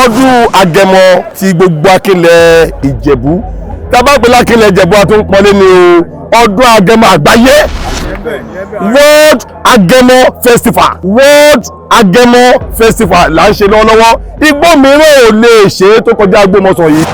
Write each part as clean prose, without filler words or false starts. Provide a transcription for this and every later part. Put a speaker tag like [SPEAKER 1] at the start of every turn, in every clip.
[SPEAKER 1] ọdún Agẹmọ ti gbogbo akínlẹ̀ Ìjẹ̀bú tábàgbé lákínlẹ̀ Ìjẹ̀bú a tún pọ́nlé ní ọdún Agẹmọ àgbáyé World Agẹmọ Festival World Agẹmọ Festival là ń ṣe lọ́wọ́lọ́wọ́ igbó mìíràn ò lè ṣe é tó kọjá Ògbómọ̀ṣọ́ yìí.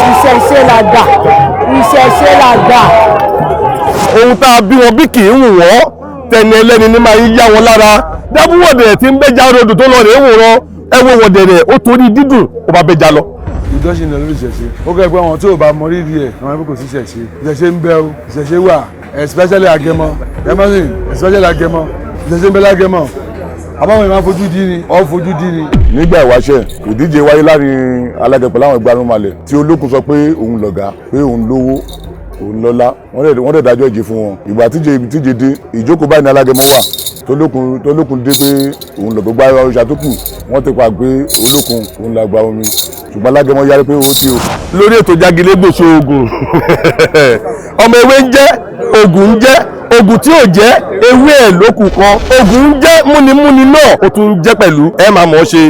[SPEAKER 2] Ìṣẹ̀ṣe làgbà, ìṣẹ̀ṣe làgbà.
[SPEAKER 1] Ohun tá a bí wọn bí kì í wù wọ́n tẹni ẹlẹ́ni ní máa ń yá wọn lára dábúwọ̀dẹ̀ tí ń bẹ́jà rodò tó lọ rèé wòran ẹwọ́ wọ̀dẹ̀rẹ̀ ó torí dídùn ó bá bẹ́jà lọ.
[SPEAKER 3] ìjọsìn ní olórí ìṣẹ̀ṣe ó kẹ́ pé àwọn tí ò bá mọ rírì ẹ̀ àwọn ẹbí kò sí ìṣẹ̀ṣe ìṣẹ̀ṣe ń bẹ o ìṣẹ̀ṣe wà especially Agẹmọ ẹmọ́sìn especially Agẹmọ ìṣẹ̀ṣe ń bẹ lágẹmọ àbáwọn ìmáà fojú dí ni ọ̀ fojú dí ni.
[SPEAKER 4] nígbà ìwáṣẹ̀ ìdíje wáyé láàrin Alágẹ̀ pẹ̀lú àwọn ìgbanúmalẹ̀ tí Olókun sọ pé òun lọ̀gá pé òun lówó òun lọ́lá wọ́n dẹ̀ dájọ́ ìje fún wọn ìgbà tíje dé ìjókòó báyìí ní Alágẹmọ wà tólókun dé pé òun lọ gbogbo ara ọ̀ṣà tó kù wọ́n ti pa pé Olókun òun la gba omi ṣùgbọ́n Alágẹmọ yarí pé ó ṣe o.
[SPEAKER 1] lórí ètò Jágilégbò ṣoògùn ọmọ ewé ń jẹ́ ògùn ń jẹ́ ògùn tí ò jẹ́ ewé ẹ̀ lókù kan ògùn ń jẹ́ múnimúni náà ó tún ń jẹ́ pẹ̀lú ẹ máa mọ̀ ọ́ ṣe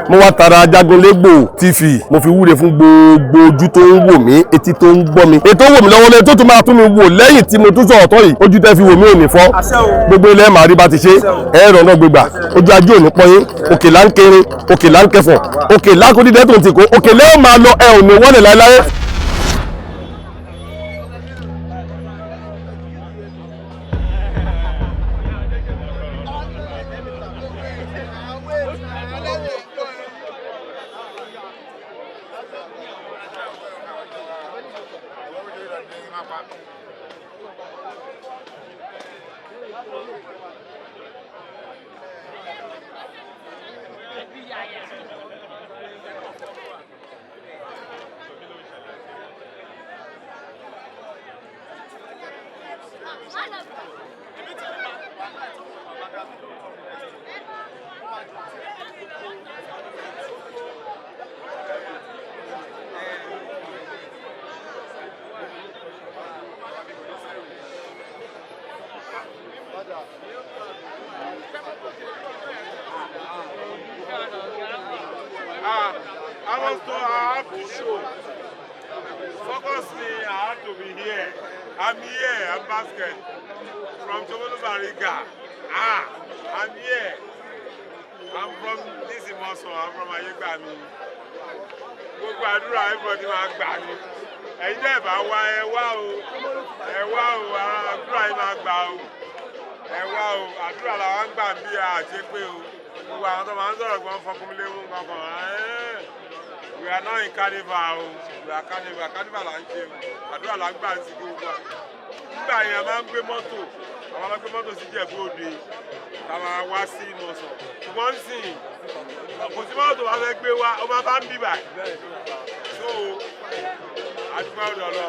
[SPEAKER 1] mo wá tara Jágilégbò TV mo fi wúre fún gbogbo ojú tó ń wò mí etí tó ń gbọ́ mi ètò wò mí lọ́wọ́ lẹ́yìn tó tún máa tún mi wò lẹ́yìn tí mo tún sọ̀rọ̀ tọ́ yìí ojú tẹ́ fi wò mí ò ní fọ́ gbogbo ilẹ̀ màá rí bá ti ṣe ẹ̀rọ náà gbégbà ojú ajé ò ní pọ́yín òkè là ń kẹrin òkè là ń kẹfọ̀n òkè lákòdídẹ́ tó ń tìkó òkè lẹ́yìn máa lọ ẹ ò ní wọlé láéláé.
[SPEAKER 5] I have to show. Focus me, I have to be here. I'm here, I'm basket. From Tomolu Bariga. I'm here. I'm from this Imoso, I'm from Ayegbami. Gbogbo àdúrà everybody máa gbà ní. Ẹ̀yin dẹ̀ bá wá ẹ wá o, àdúrà yìí máa gbà o. Ẹ wá o, àdúrà làwọn gbà ń bí àṣepé o. Gbogbo àwọn tó máa ń sọ̀rọ̀ gbọ́n fọkúnmílé mú kankan. We are not in carnival o, we are carnival là ń ṣe o, àdúrà là ń gbà sí gbogbo wa. Nígbà yẹn a máa ń gbé mọ́tò, àwọn máa ń gbé mọ́tò sí Ìjẹ̀bú Òde, ká máa wá sí Ìmọ̀sán. Ṣùgbọ́n sìn, kò sí mọ́tò wa fẹ́ gbé wa, ó máa bá ń bì báyìí. So, àdúgbò ọ̀dọ̀ lọ,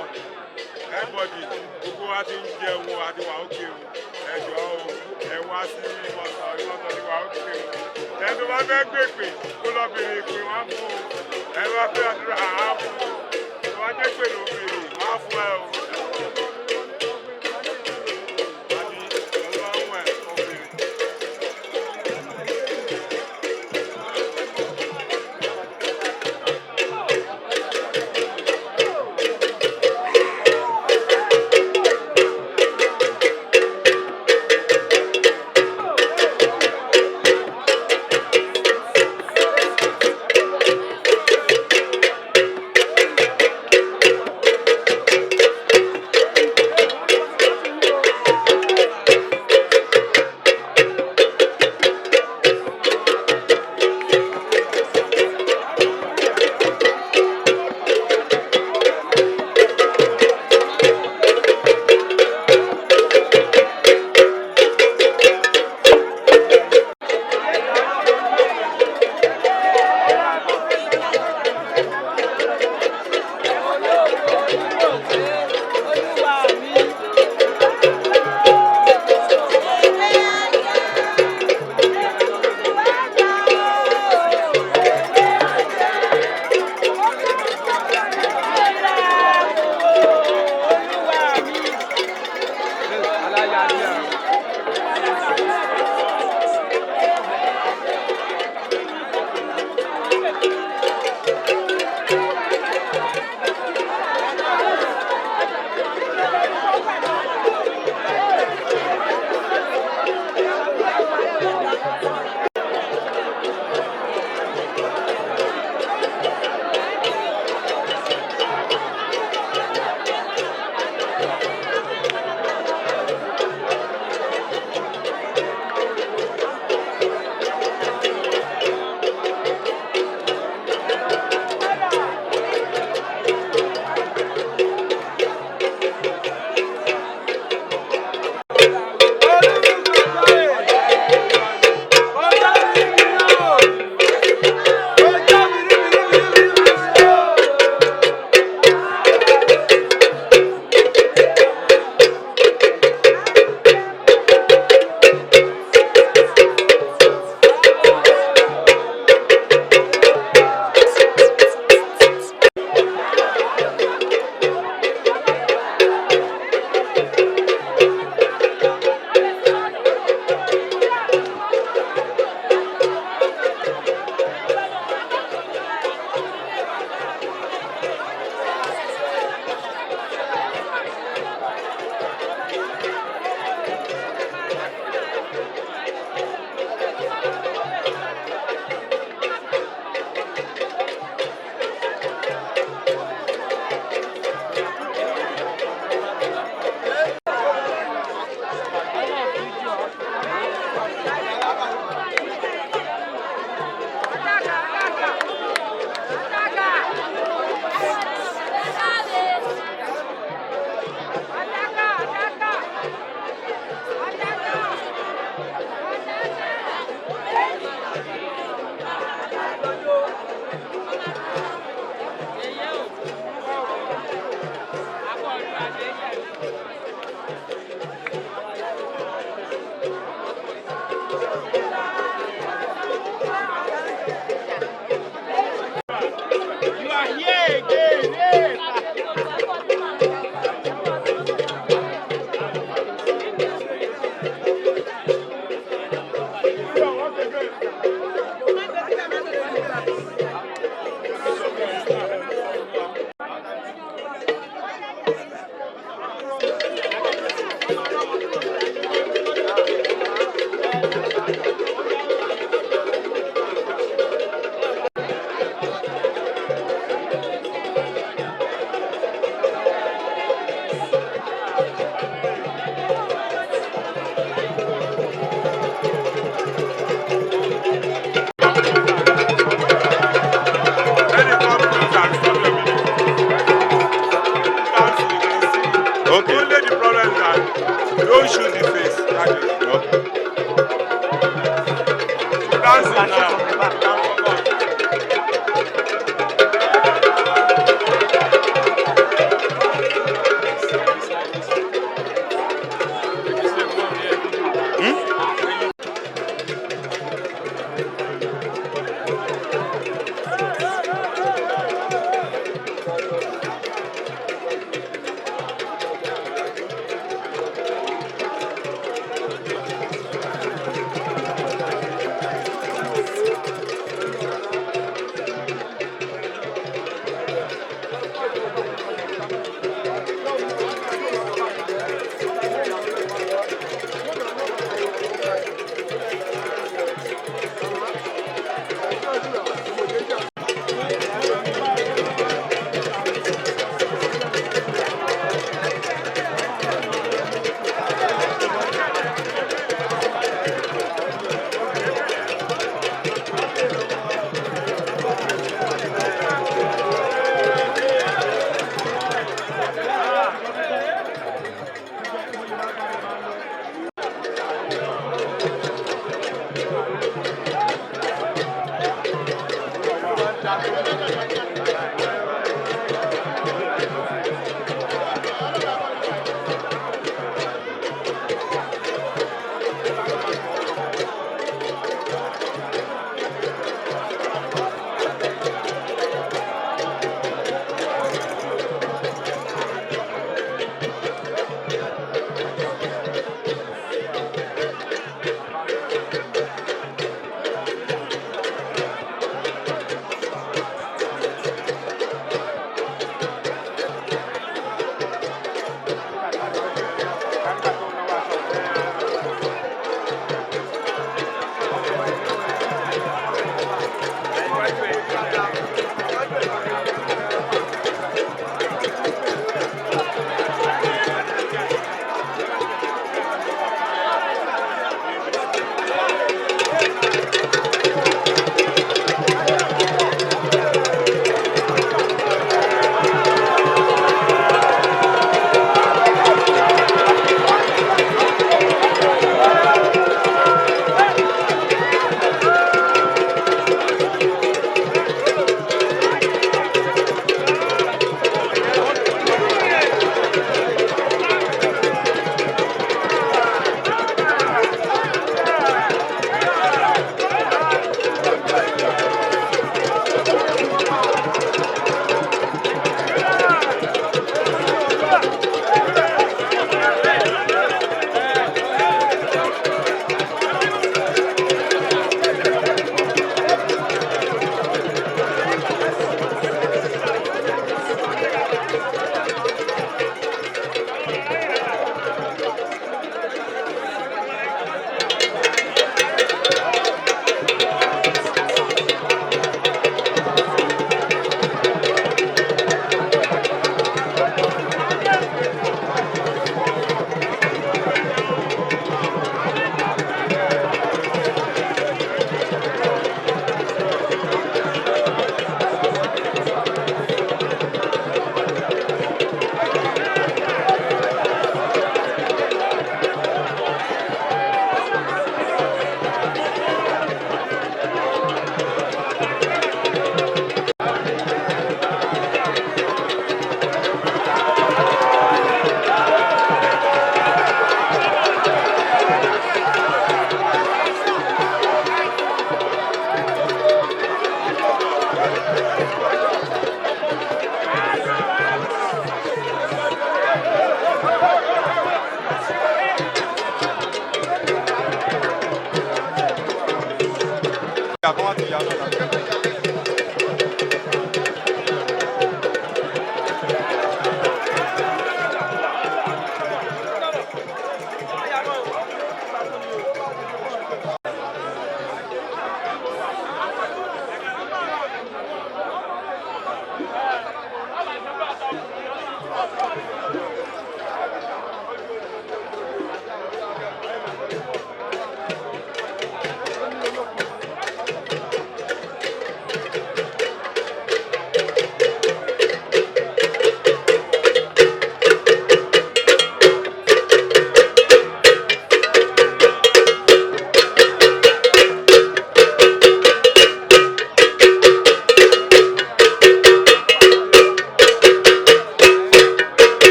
[SPEAKER 5] everybody, gbogbo wa ti ń jẹun àti wà ókè o, ẹ jọ̀ọ́ o, ẹ wá sí Ìmọ̀sán ni wà ókè o. Ẹni tó bá fẹ́ gbé pè kó lọ bèrè pé wọ́n fún o. Ẹni wá pé àdúrà àá fún o. Wọ́n á jẹ́ pé ló bèrè wọ́n á fún ẹ o.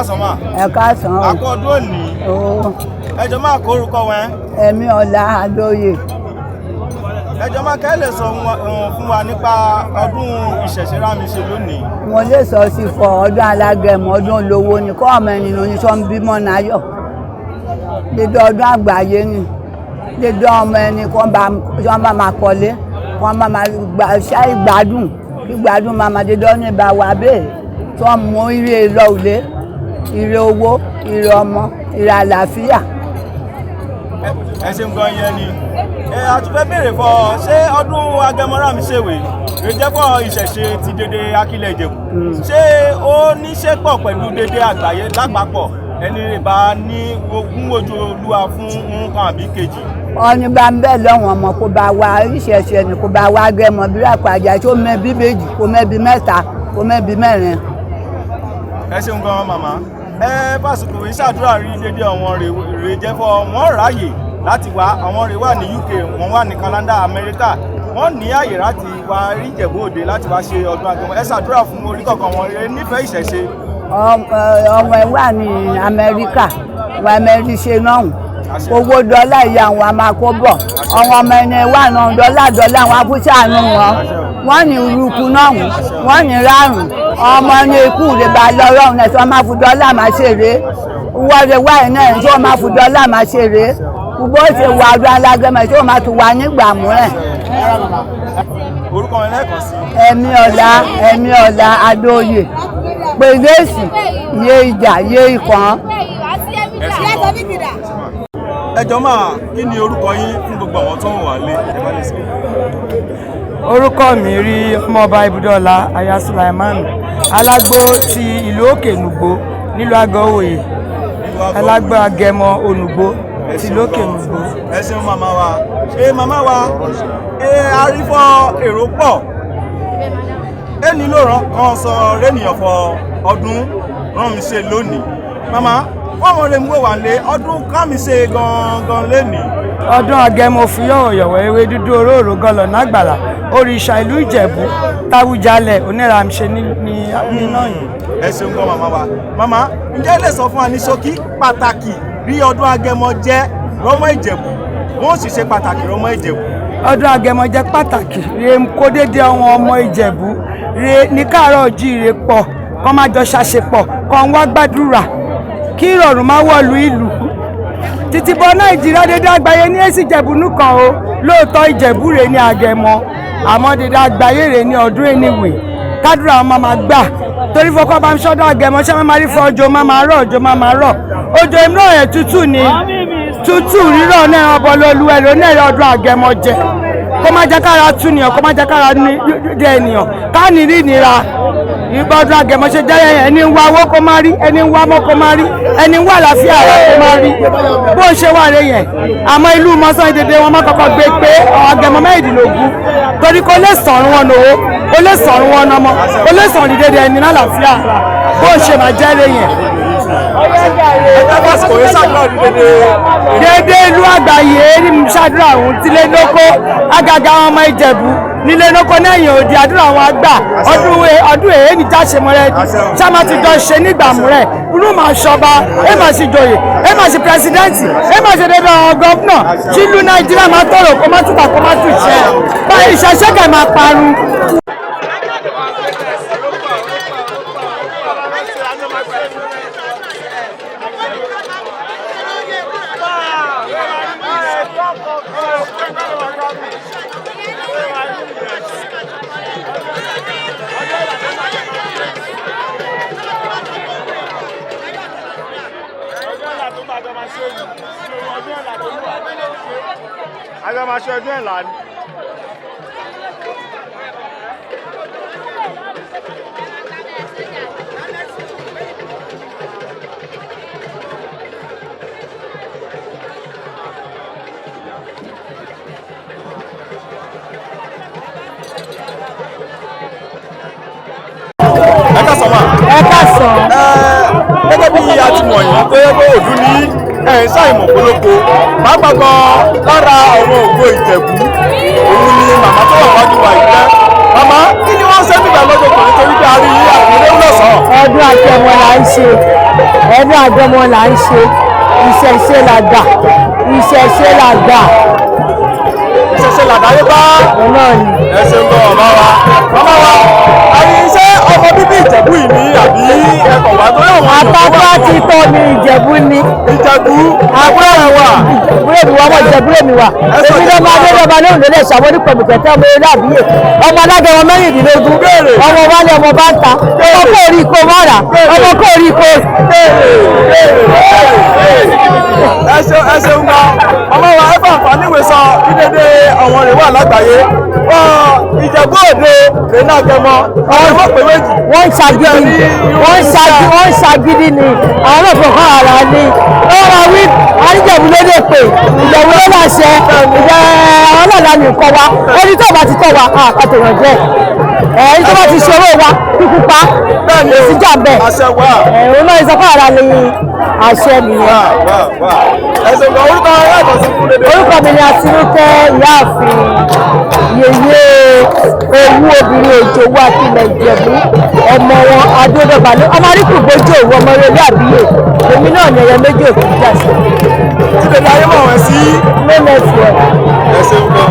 [SPEAKER 5] káàsán mà.
[SPEAKER 2] ẹ káàsán o.
[SPEAKER 5] àkọ́ ọdún òní. ẹjọ́ máa kó orúkọ wọn.
[SPEAKER 2] ẹ̀mí ọ̀la àlóye.
[SPEAKER 5] ẹjọ́ máa kẹ́ lè sọ fún wa nípa ọdún ìṣẹ̀ṣe Rámiṣe lónìí.
[SPEAKER 2] mo lè sọ sí fọ ọdún alágẹmọ ọdún olówó ni kọ́ ọmọ ẹni ní sọ ń bímọ náyọ̀ dédé ọdún àgbáyé ni dédé ọmọ ẹni kọ́ bá máa kọ́lé kọ́ bá máa ṣá ìgbádùn kí ìgbádùn máa dédé ọdún ìbá wa bẹ́ẹ̀ tó mú ire lọ́ọ̀lé ire owó ire ọmọ ire àlàáfíà.
[SPEAKER 5] ẹ ṣeun gan yẹn ni a tún fẹ́ béèrè fọ ṣé ọdún Agẹmọ Rámiṣe rè jẹ́ fọ ìṣẹ̀ṣe ti dédé Akílẹ̀ Ìjẹ̀bú ṣé ó ní ṣe pọ̀ pẹ̀lú dédé àgbáyé lápapọ̀ ẹni rè bá ní ogún ojú Olúwa fún nǹkan àbí kejì.
[SPEAKER 2] ọ̀nì bá ń bẹ̀ lọ́wọ́n ọmọ kó bá wa ìṣẹ̀ṣe ni kó bá wa Agẹmọ bí àpàjà tó mẹ́bí méjì kó mẹ́bí mẹ́ta kó mẹ́bí mẹ́rin.
[SPEAKER 5] ẹ ṣeun gan màmá.
[SPEAKER 6] fásitì òwe ṣàdúrà rí dédé àwọn rèé jẹ́fọ́ wọ́n ráàyè láti wá àwọn rèé wà ní UK wọ́n wà ní Canada Amẹ́ríkà wọ́n ní àyè láti wá rí Ìjẹ̀bú Òde láti wá ṣe ọdún Agẹmọ ẹ ṣàdúrà fún orí kọ̀ọ̀kan wọn rèé nífẹ̀ẹ́ ìṣẹ̀ṣe.
[SPEAKER 2] ọmọ ẹ wà ní Amẹ́ríkà wà mẹ́rin ṣe náà owó dọ́là ìyá àwọn a máa kó bọ̀ àwọn ọmọ ẹni wà náà dọ́là àwọn abúṣàánú wọ́n ní urukú náà wọ́n ní rárùn ọmọ ní ikú rẹ̀ bá lọ́rọ̀ náà tí wọ́n máa fi dọ́là máa ṣeré wọ́ọ̀rẹ̀ wáyé náà tí wọ́n máa fi dọ́là máa ṣeré gbogbo ṣe wà ọdún Alágẹmọ tí wọ́n máa tún wà nígbà múrẹ̀.
[SPEAKER 6] orúkọ wọn lẹ́ẹ̀kan sí.
[SPEAKER 2] Ẹ̀mí ọ̀la Adóyè pèlésì yé ìjà yé ìkan.
[SPEAKER 6] ẹjọ́ máa kí ni orúkọ yín fún gbogbo àwọn tó ń wà lé
[SPEAKER 7] orúkọ mi rí ọmọọba Ibùdọ́lá aya Sulaiman alágbó ti ìlú Òkè Nùgbó nílùú Àgọ́wòye alágbó Agẹmọ Onùgbó ti ìlú Òkè Nùgbó.
[SPEAKER 6] ẹ ṣeun màmá wa arífọ́ èrò pọ̀ ẹ nílò kan sọ rẹ́nìyàn fọ ọdún rán mi ṣe lónìí màmá wọ́n mọ̀ lè mú wà lé ọdún ká mi ṣe gangan lénìí.
[SPEAKER 7] ọdún Agẹmọ fi yọ̀wọ̀yọ̀wọ̀ ewé dúdú òróró gọlọ̀ nágbàlá òrìṣà ìlú Ìjẹ̀bú táwùjalẹ̀ onírànṣẹ́ nínà yìí.
[SPEAKER 6] ẹ ṣeun gan màmá ǹjẹ́ lè sọ fún wa ní ṣókí pàtàkì bí ọdún Agẹmọ jẹ́ rọ́mọ Ìjẹ̀bú wọ́n sì ṣe pàtàkì rọ́mọ Ìjẹ̀bú.
[SPEAKER 7] ọdún Agẹmọ jẹ́ pàtàkì rèé kó dédé àwọn ọmọ Ìjẹ̀bú rèé ní káàárọ̀ ojíire pọ̀ kọ́ máa jọ ṣàṣepọ̀ kọ́ ń wá gbàdúrà kí ìrọ̀rùn máa wọ̀lú ìlú títí bọ́ Nàìjíríà dédé àgbáyé ní èsì Ìjẹ̀bú nìkan o lóòótọ́ Ìjẹ̀bú rèé ní Agẹmọ àmọ́ dédé àgbáyé rèé ní ọdún ẹniwè kádùrà wọn máa gbà torí fọkọ́ bá ń ṣọ́dọ̀ Agẹmọ ṣé máa rí fọ òjò máa rọ̀ òjò ìmúràn yẹn tútù ni tútù rírọ̀ náà ọbọ̀ lóluwẹ̀ ló náà ọdún Agẹmọ jẹ kó má jẹ́ kára tú nìyàn kó má jẹ́ kára dé ènìyàn ká ní rí ìnira ìgbà ọdún Agẹmọ ṣe jẹ́ ẹni ń wá owó kó má rí ẹni ń wá mọ́ kó má rí ẹni ń wá àlàáfíà rẹ̀ kó má rí bó ṣe wà rẹ̀ yẹn àmọ́ ìlú mọ́sán ìdèdè wọn má kọ́kọ́ gbé pé Agẹmọ mẹ́rìndínlógún torí kó lè sọ̀rùn wọn lówó kó lè sọ̀rùn wọn nọmọ kó lè sọ̀rùn ìdèdè ẹni lálàáfíà bó ṣe má jẹ́ rẹ̀ yẹn. dédé ìlú àgbáyé ní ṣàdúrà ọ̀hún tílé lóko àgàgà àwọn ọmọ Ìjẹ̀bú nílé lóko lẹ́yìn òdì àdúrà àwọn àgbà ọdún èyí ní jáṣemọ́rẹ́ sáma ti jọ ṣe nígbàmú rẹ̀ inú máa ṣọba ẹ máa ṣe joyè ẹ máa ṣe pírẹsidẹ́ǹtì ẹ máa ṣe dédé àwọn gọ́fúnà tí ìlú Nàìjíríà máa tọrọ kó má túbà kó má tù ṣe báyìí ìṣẹ́ṣẹ́kẹ̀ máa parun.
[SPEAKER 6] Àjọ máa ṣe ọdún ẹ̀là ni. Ẹ ká sọ ma.
[SPEAKER 2] Ẹ ká sọ.
[SPEAKER 6] Gẹ́gẹ́ bí a ti mọ̀ yìí tó yẹ pé òdú ní ṣàìmọ̀ polówó pápákọ̀ lára àwọn ògbó Ìjẹ̀bú òun ni màmá tó wà wájú wa ìjẹ́. Màmá kí ni wọ́n ṣe nígbà lọ́jọ́ kan nítorí pé a rí àkùnrin lọ́sàn-án.
[SPEAKER 2] ọdún Agẹmọ là ń ṣe ìṣẹ̀ṣe làgbà
[SPEAKER 6] ìṣẹ̀ṣe làdáyé bá ẹsẹ̀ ń bọ̀ ọ̀bá wa àyè iṣẹ́ ọmọ bíbí Ìjẹ̀bú yìí ní àbí ẹ̀kọ́ wa tó yọ̀ wọ́n.
[SPEAKER 2] àtàkùn àti ìtọ́ ni Ìjẹ̀bú ni.
[SPEAKER 6] Ìjẹ̀bú àbúrò ẹ̀ wà.
[SPEAKER 2] búrẹ́dì wa ọmọ Ìjẹ̀bú lèmi wà. èmi ló máa dé lọ́ba lóhùn lélẹ̀ ṣàwọn onípẹ̀lú kẹ̀kẹ́ ọmọ eré àbíyè ọmọ Alágẹmọ mẹ́rìndínlógún ọmọ wálé ọmọ bá ń ta ọmọ kò rí ikó mọ́ra ọmọ kò rí ikó.
[SPEAKER 6] ẹ ṣeun gan ọmọ wa ẹ bá àǹfààní ìwé sọ kí dédé àwọn rẹ̀ wà lágbàáyé Ìjẹ̀bú Òde rẹ̀ náà Agẹmọ àwọn ìfọ̀ pé méjì.
[SPEAKER 2] wọ́n ń ṣagídí ni àwọn náà fọkàn ara ni wọ́n máa wí àníjẹ̀bú lédè pé Ìjẹ̀bú ló máa ṣe àwọn náà ní nǹkan wa orí tó bá ti tọ̀ wá àpàtàn jẹ́ ẹni tó bá ti ṣòro wa
[SPEAKER 8] kúkú pa èsì jà bẹ́ẹ̀ òun náà ìsọpá ara lè àṣẹ nìyẹn.
[SPEAKER 6] ẹ̀sùn kan orúkọ yàtọ̀ sí fún dédé.
[SPEAKER 8] orúkọ mi ni Àtinúkẹ́ ìyáàfin yèyé owó obìnrin Òjòwú Akilẹ̀ Ìjẹ̀bú ọmọ wọn adódọ́gba ní ọmọ aríkùgbójú òwú ọmọ eré àbíyè èmi náà ní ẹyẹ méjì òkú jà sí.
[SPEAKER 6] tí bèbí ayé mọ̀ wọ́n sí.
[SPEAKER 8] lẹ́mẹ̀sì ẹ̀.
[SPEAKER 6] ẹ̀sùn kan.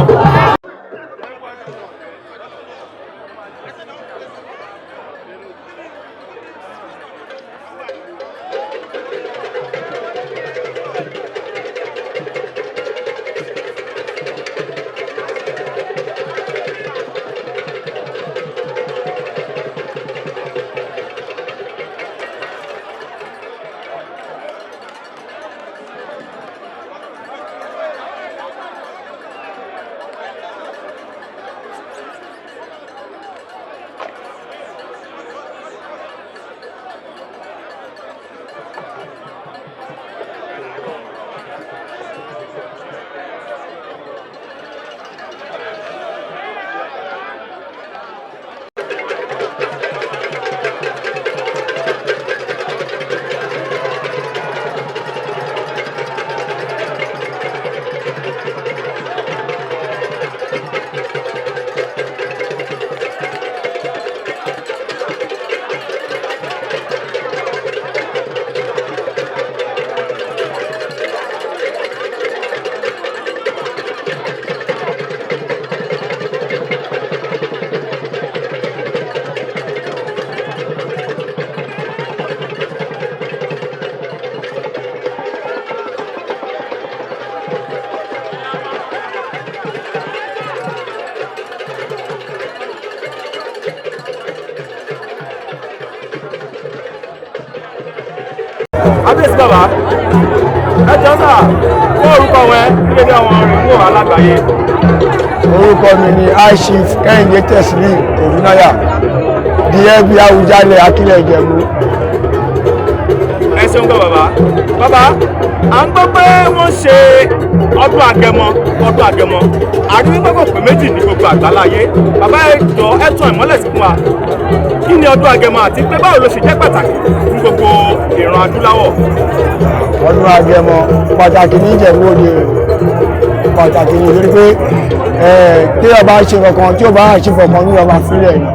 [SPEAKER 6] Abíyèsí bàbá ẹ jọ sà fún orúkọ wọn nílé ní àwọn ìlú alágbàáyé.
[SPEAKER 9] Orúkọ mi ni Aishif Kẹ́hìndé Tẹ̀sílì Ògúnnáyà díẹ̀ bí Awùjalẹ̀ Akilẹ̀ Ìjẹ̀bú.
[SPEAKER 6] ẹ ṣeun gbọ́ bàbá. Bàbá à ń gbọ́ pé wọ́n ṣe ọdún Agẹmọ àríwígbọ́ kò pé méjì ní gbogbo àgbáláyé. Bàbá ẹ jọ ẹ tàn ìmọ́lẹ̀ sí fún wa kí ni ọdún Agẹmọ àti pé báwo ló ṣe jẹ́ pàtàkì fún gbogbo ìran adúláwọ̀.
[SPEAKER 9] Ọdún Agẹmọ pàtàkì ní Ìjẹ̀bú Òde pàtàkì ní torí pé tí ọba ṣe kankan tí ọba àṣìfọ̀ kan ní ọba fílẹ̀ ni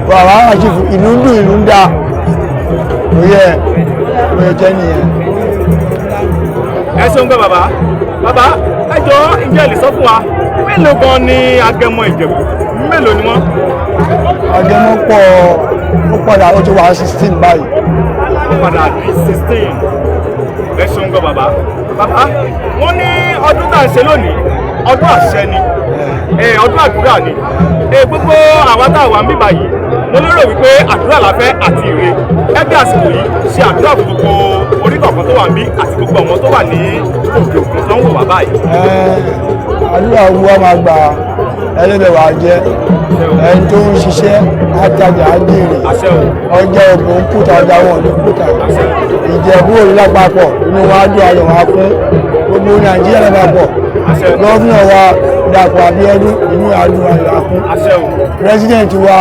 [SPEAKER 9] bàbá àṣìfọ̀ ìlú ń dùn ìlú ń dá òye jẹ́ nìyẹn.
[SPEAKER 6] ẹ ṣeun gbọ́ bàbá. Bàbá ẹ jọ ǹjẹ́ ẹ lè sọ fún wa mélòó gan ni Agẹmọ Ìjẹ̀bú mélòó ni wọ́n.
[SPEAKER 9] Agẹmọ pọ̀ ó padà ó ti wà 16 báyìí.
[SPEAKER 6] ó padà di 16. ẹ ṣeun gbọ́ bàbá. Bàbá wọ́n ní ọdún tá à ń ṣe lónìí ọdún àṣẹ ni ọdún àdúrà ni gbogbo àwa tá a wà ń bí báyìí mo lérò wípé àdúrà la fẹ́ àti ire ẹgbẹ́ àsìkò yìí ṣe àdúrà fún gbogbo oníkọ̀ọ̀kan tó wà ń bí àti gbogbo ọmọ tó wà ní òkè òkun tó ń wò wá báyìí.
[SPEAKER 9] àdúrà wo a máa gbà ẹlẹ́dẹ̀ wà jẹ́ ẹni tó ń ṣiṣẹ́ àtajà àjèrè ọjà ògùn kùtà ọjà wọn ní kùtà Ìjẹ̀bú Òde lápapọ̀ inú wa dùn ayọ̀ wá fún gbogbo Nàìjíríà lápapọ̀ gọ́ọ̀nà wa Dàpọ̀ Abíọ́dún inú àdùn ayọ̀ wá fún pírẹsidẹ̀ntì wa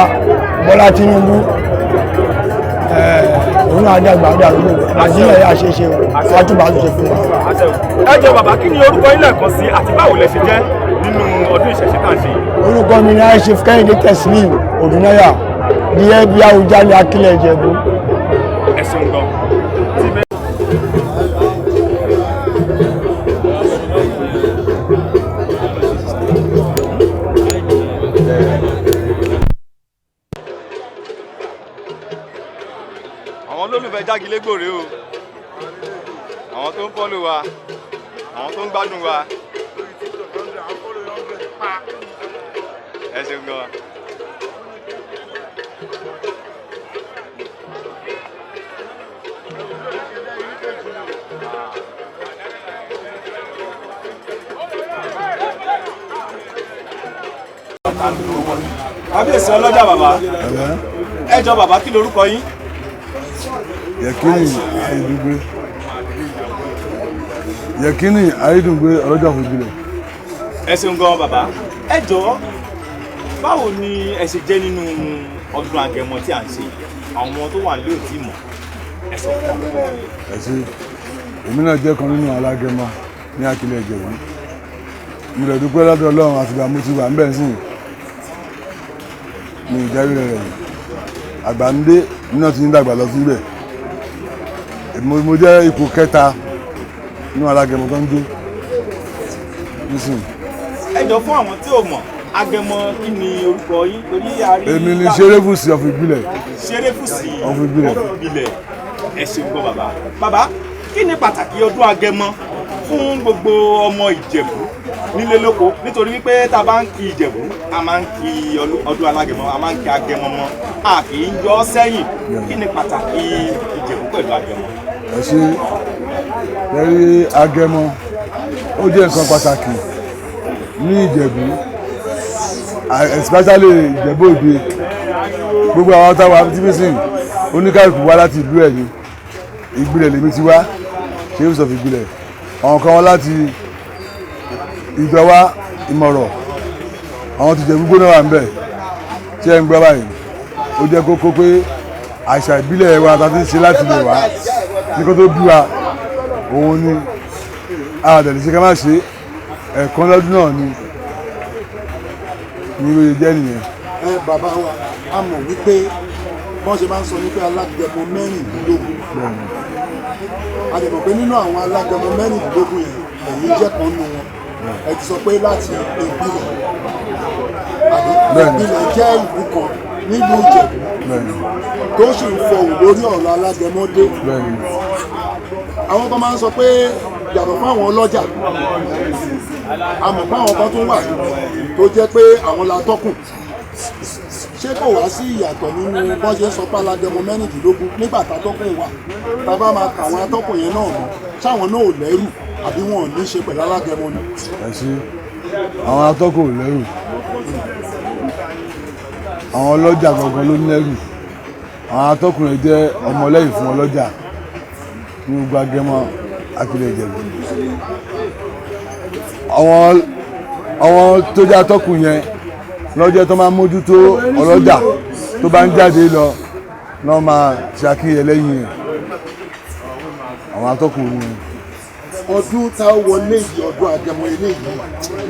[SPEAKER 9] Bọ́lá Tinubu òun náà dàgbà dàrúgbò Nàìjíríà yà ṣe ṣe àtúbà tó ṣe fún wa.
[SPEAKER 6] ẹ jọ bàbá kí ni orúkọ ilé ẹ̀kan sí àti báwo lẹ ṣe jẹ́ nínú ọdún ìṣẹ̀ṣe tá à ń ṣe.
[SPEAKER 9] Orúkọ mi ni Aishif Kẹ́hìndé Tẹ̀sílì Ògúnnáyà díẹ̀ bí Awùjalẹ̀ Akilẹ̀ Ìjẹ̀bú.
[SPEAKER 6] ẹ ṣeun gan. àwọn olólùfẹ́ Jágilégbòrè o àwọn tó ń fọ́lù wa àwọn tó ń gbádùn wa ẹ ṣeun gan. Kábíyèsí ọlọ́jà bàbá ẹ jọ bàbá kí lorúkọ yín.
[SPEAKER 3] Yẹ̀kínì Ayédùngbé ọlọ́jà Fògilẹ̀.
[SPEAKER 6] ẹ ṣeun gan bàbá ẹ jọ báwo ni ẹ ṣe jẹ́ nínú ọdún Agẹmọ tí à ń ṣe àwọn tó wà nílé ò tí mọ̀ ẹ sọ fún ọ.
[SPEAKER 3] ẹ ṣe èmi náà jẹ́ kan nínú alágẹmọ ní Akilẹ̀ Ìjẹ̀bú mo lè dúpẹ́ lọ́dọ̀ Ọlọ́run àtìgbà mo ti wà ń bẹ̀ sí ní ìjáwé rẹ̀ àgbà ń dé nínú ti ń dàgbà lọ síbẹ̀ mo jẹ́ ipò kẹta nínú alágẹmọ tó ń dé nísìnyí.
[SPEAKER 6] ẹ jọ fún àwọn tí ò mọ̀ Agẹmọ kí ni orúkọ yín torí àárín.
[SPEAKER 3] èmi ni Ṣeréfùsì of Ìbílẹ̀.
[SPEAKER 6] Ṣeréfùsì
[SPEAKER 3] of Ìbílẹ̀.
[SPEAKER 6] ẹ ṣeun gbọ́ bàbá. bàbá kí ni pàtàkì ọdún Agẹmọ fún gbogbo ọmọ Ìjẹ̀bú nílé lóko nítorí wípé tá a bá ń kí Ìjẹ̀bú a máa ń kí ọdún Alágẹmọ a máa ń kí Agẹmọ mọ́ a kì í yọ ọ́ sẹ́yìn kí ni pàtàkì Ìjẹ̀bú pẹ̀lú Agẹmọ.
[SPEAKER 3] ẹ ṣe lẹ́rí Agẹmọ ó jẹ́ nǹkan pàtàkì ní Ìjẹ̀bú especially Ìjẹ̀bú Òde gbogbo àwọn táwọn activism oníkàlùkù wá láti ìlú ẹ̀ ní Ìgbìlẹ̀ lèmi ti wá Ṣeréfùsì of Ìgbìlẹ̀ àwọn kan wá láti Ìgbọ̀wá Ìmọ̀rọ̀ àwọn ti Ìjẹ̀bú gbóná wà ń bẹ̀ tí ẹ ń gbọ́ báyìí ó jẹ́ kókó pé àṣà ìbílẹ̀ wa ta ti ń ṣe láti lè wá ní kó tó bí wa òun ni àdàlẹ̀ ṣe ká má ṣe ẹ̀ẹ̀kan lọ́dún náà ni ìwé jẹ́ nìyẹn.
[SPEAKER 10] Bàbá wa a mọ̀ wípé wọ́n ṣe máa ń sọ wípé alágẹmọ mẹ́rìndínlógún a lè mọ̀ pé nínú àwọn alágẹmọ mẹ́rìndínlógún yẹn ẹ̀yin jẹ́ kan nínú wọn ẹ ti sọ pé láti Ìbílẹ̀ Ìbílẹ̀ jẹ́ ìlú kan nílùú Ìjẹ̀bú tó sì ń fọhùn lórí ọ̀rọ̀ alágẹmọ dé àwọn kan máa ń sọ pé yàtọ̀ fún àwọn ọlọ́jà a mọ̀ pé àwọn kan tó wà tó jẹ́ pé àwọn la tọ́kùn ṣé kò wá sí ìyàtọ̀ nínú bọ́n ṣe ń sọ pé alágẹmọ mẹ́rìndínlógún nígbà tátọ́kùn wà tá a bá máa kà àwọn atọ́kùn yẹn náà mọ̀ ṣáwọn náà ò lẹ́rù àbí wọn ò ní ṣe pẹ̀lú alágẹmọ ni.
[SPEAKER 3] ẹ ṣe àwọn atọ́kùn ò lẹ́rù àwọn ọlọ́jà gangan ló ní lẹ́rù àwọn atọ́kùn yẹn jẹ́ ọmọlẹ́yìn fún ọlọ́jà ní gbogbo Agẹmọ Akilẹ̀ Ìjẹ̀bú àwọn tó jẹ́ atọ́kùn yẹn lọ́jọ́ tó máa mójútó ọlọ́jà tó bá ń jáde lọ náà máa ṣàkíyè lẹ́yìn ẹ̀ àwọn atọ́kùn ni.
[SPEAKER 10] ọdún tá a wọlé yìí ọdún Agẹmọ eléyìí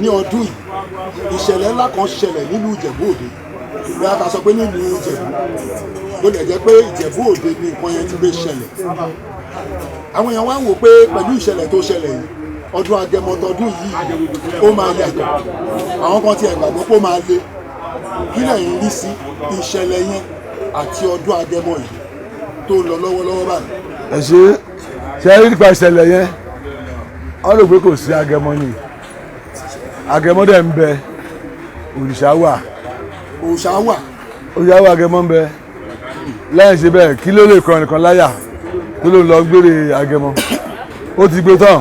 [SPEAKER 10] ní ọdún yìí ìṣẹ̀lẹ̀ ńlá kan ṣẹlẹ̀ nílùú Ìjẹ̀bú Òde ìgbà tá a sọ pé nílùú Ìjẹ̀bú ló lè jẹ́ pé Ìjẹ̀bú Òde ni nǹkan yẹn ti gbé ṣẹlẹ̀ àwọn èèyàn wá ń wò pé pẹ̀lú ìṣẹ̀lẹ̀ tó ṣẹlẹ̀ yìí ọdún Agẹmọ tọdún yìí ó máa yàtọ̀ àwọn kan ti ẹ̀gbàgbọ́ pé ó máa le kí lẹ̀yin rí sí ìṣẹ̀lẹ̀ yẹn àti ọdún Agẹmọ yìí tó lọ lọ́wọ́lọ́wọ́ báyìí.
[SPEAKER 3] ẹ ṣe rí nípa ìṣẹ̀lẹ̀ yẹn wọ́n rò pé kò sí Agẹmọ ni Agẹmọ dẹ̀ ń bẹ òrìṣà wà Agẹmọ ń bẹ lẹ́yìn ṣe bẹ́ẹ̀ kí ló lè kọ nìkan láyà tó ló lọ gbére Agẹmọ ó ti gbé tán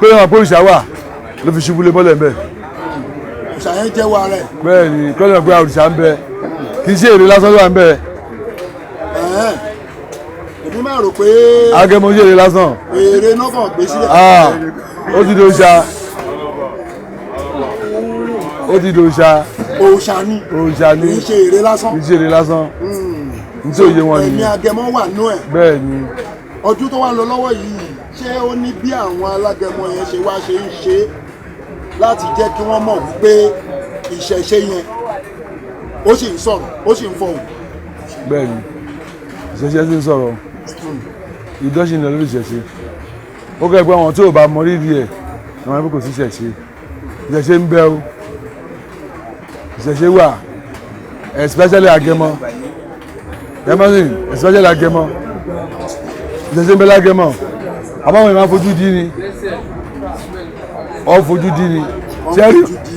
[SPEAKER 3] kó lè máa pé òrìṣà wà ló fi ṣubú lé mọ́lẹ̀ ń bẹ.
[SPEAKER 10] òrìṣà yẹn jẹ́wọ́ ara ẹ̀.
[SPEAKER 3] bẹ́ẹ̀ ni kó lè máa pé òrìṣà ń bẹ kì í ṣe èrè lásán ló wà ń bẹ.
[SPEAKER 10] èmi máa rò pé.
[SPEAKER 3] Agẹmọ ṣe èrè lásán.
[SPEAKER 10] èrè náà kàn gbé sílẹ̀.
[SPEAKER 3] ó ti di òrìṣà
[SPEAKER 10] òòṣà ni kì í ṣe èrè lásán.
[SPEAKER 3] nítorí òye wọn
[SPEAKER 10] ẹ̀mí Agẹmọ wà nú ẹ̀.
[SPEAKER 3] bẹ́ẹ̀ ni.
[SPEAKER 10] ọdún tó wà lọ lọ́wọ́ yìí ṣé ó ní bí àwọn alágẹmọ yẹn ṣe wá ṣe ń ṣe láti jẹ́ kí wọ́n mọ̀ wípé ìṣẹ̀ṣe yẹn ó sì ń sọ̀rọ̀ ó sì ń fọhùn.
[SPEAKER 3] bẹ́ẹ̀ ni ìṣẹ̀ṣe sì ń sọ̀rọ̀ ìdọ́sìn lọ lórí ìṣẹ̀ṣe ó kẹ́ pé àwọn tí ò bá mọ rírì ẹ̀ àwọn ẹbí kò sí ìṣẹ̀ṣe ń bẹ o ìṣẹ̀ṣe wà especially Agẹmọ especially Agẹmọ ìṣẹ̀ṣe ń bẹ l'Agẹmọ àbáwọn èèyàn fojú di ni ọ fojú di ni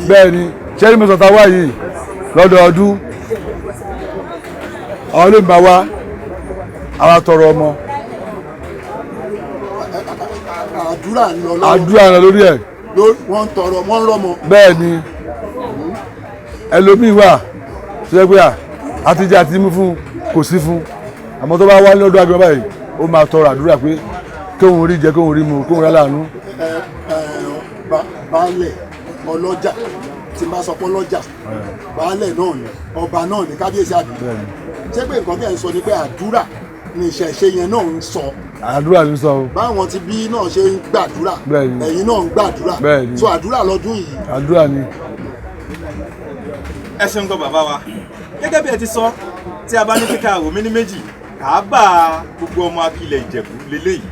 [SPEAKER 3] bẹ́ẹ̀ ni ṣẹ́rí mi sọ̀tà wá yìí lọ́dọọdún àwọn olóyìn bá wá àwa tọrọ ọmọ àdúrà ń lọ lórí ẹ̀
[SPEAKER 10] wọ́n ń tọrọ wọ́n ń rọ́mọ.
[SPEAKER 3] bẹ́ẹ̀ ni ẹlòmíì wà tó yẹ pé àtijọ́ àti mú fún kò sí fún àmọ́ tó bá wá lọ́dún Agẹmọ báyìí ó máa tọrọ àdúrà pé kóhun rí jẹ kóhun rí mu kóhun rí aláàánú.
[SPEAKER 10] baálẹ̀ ọlọ́jà tí n bá sọ pé lọ́jà baálẹ̀ náà ni ọba náà ni kábíyèsí àbí ṣé pé nǹkan tí ẹ̀ ń sọ ni pé àdúrà ni ìṣẹ̀ṣe yẹn náà ń sọ.
[SPEAKER 3] àdúrà ló sọ o.
[SPEAKER 10] báwọn ti bí náà ṣe ń gbàdúrà ẹ̀yin náà ń gbàdúrà so àdúrà lọ́dún yìí.
[SPEAKER 3] àdúrà ni.
[SPEAKER 6] ẹ ṣeun gan bàbá wa gẹ́gẹ́ bí ẹ ti sọ tí a bá ní kíkà àwòmí ní méjì Káàbà gbogbo ọmọ Akilẹ̀ Ìjẹ̀bú lélẹ́yìí.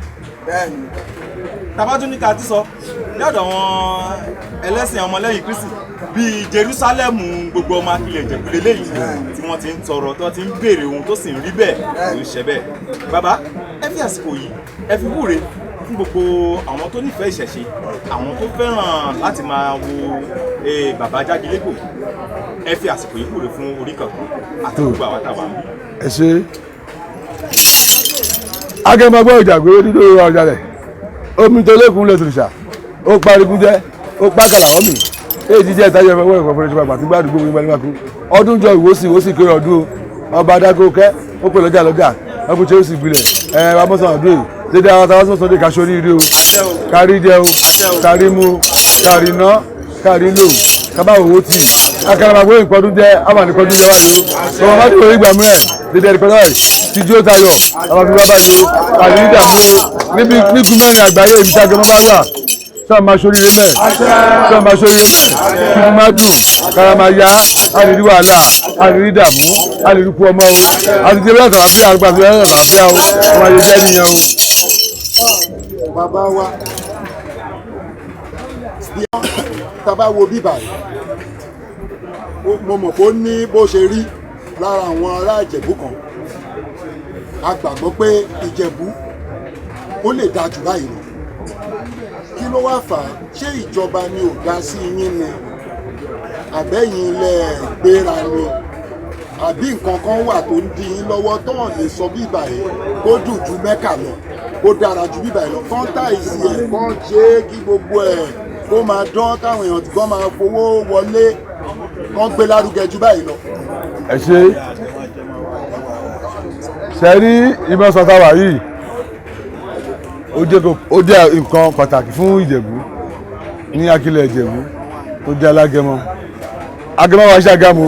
[SPEAKER 10] bẹ́ẹ̀ni.
[SPEAKER 6] Tabátún ní ká ti sọ ní ọ̀dọ̀ wọn ẹlẹ́sìn ọmọlẹ́yìn Kristi bíi Jerúsálẹ́mù gbogbo ọmọ Akilẹ̀ Ìjẹ̀bú lélẹ́yìí tí wọ́n ti ń tọrọ tó ti ń béèrè ohun tó sì ń rí bẹ́ẹ̀ tó ń ṣe bẹ́ẹ̀. Bàbá ẹ fi àsìkò yìí ẹ fi wúre fún gbogbo àwọn tó nífẹ̀ẹ́ ìṣẹ̀ṣe àwọn tó fẹ́ràn láti máa wo bàbá Jágilégbò ẹ fi àsìkò yìí wúre fún orí kankan àti gbogbo àwọn táwa.
[SPEAKER 3] ẹ ṣe agẹmọgbọ ìjàgbé dídó ọjà rẹ omi tó lékun lè tòrìṣà ó parigun jẹ ó pa kàlàwọ mi èyí jíjẹ ìtajà ẹfẹ wọ ìfọfọrẹ ìjọba àti gbàdúgbò gbogbo ẹni máa kú ọdún jọ ìwòsì kéré ọdún ọba adágún kẹ ó pè lọjà wọn kò tí ó sì gbilẹ̀ wàá mọ́sán ọdún yìí dédé àwọn táwọn sọ̀tọ̀ dé kaṣọ oríire o kárí jẹ o kárí mu kárí ná kárí lò kábàá owó tì akẹ́rẹ́màgbé ìpọ́dún jẹ́ amànìkọ́dún jẹ́ wà ní o ọmọ bá dìbò ìgbà mìíràn dédé ẹ̀dẹ́gbẹ́rẹ́ rẹ̀ ti jó tayọ̀ àwọn fi bábá yìí o àti ìdààmú o níbi nígun mẹ́rin àgbáyé ibi tí agẹmọ bá wà sọ ma sóríire mẹ́ sọ ma sóríire mẹ́ kíkú má dùn karama ya àdìrí wàhálà àdìrí ìdààmú àdìrí kú ọmọ o àti jẹ́ bẹ́ẹ̀ sàlàfíà àgbà tó yẹ sàlàfíà o ọmọ ayé jẹ́ nìyẹn o.
[SPEAKER 10] bàbá wa tábà wo bíbà yìí mo mọ̀ kó ní bó ṣe rí lára àwọn ará Ìjẹ̀bú kan a gbàgbọ́ pé Ìjẹ̀bú ó lè dáa jù báyìí lọ kí ló wá fà á ṣé ìjọba ni ò dá sí yín ni àbẹ́yìn ilẹ̀ gbéra ni àbí nǹkan kan wà tó ń di yín lọ́wọ́ tó hàn lè sọ bíbà yìí kó dùn ju Mẹ́kà lọ kó dára ju bíbà yìí lọ kọ́ńtà ìsì ẹ̀ kọ́ ṣe é kí gbogbo ẹ̀ kó máa dán káwọn èèyàn gbọ́n máa fowó wọlé kán gbé lárugẹ ju báyìí lọ.
[SPEAKER 3] ẹ ṣe rí ìmọ̀ sọ́tà wà yìí ó jẹ́ nǹkan pàtàkì fún Ìjẹ̀bú ní Akilẹ̀ Ìjẹ̀bú tó jẹ́ Alágẹmọ wa Ṣàgámù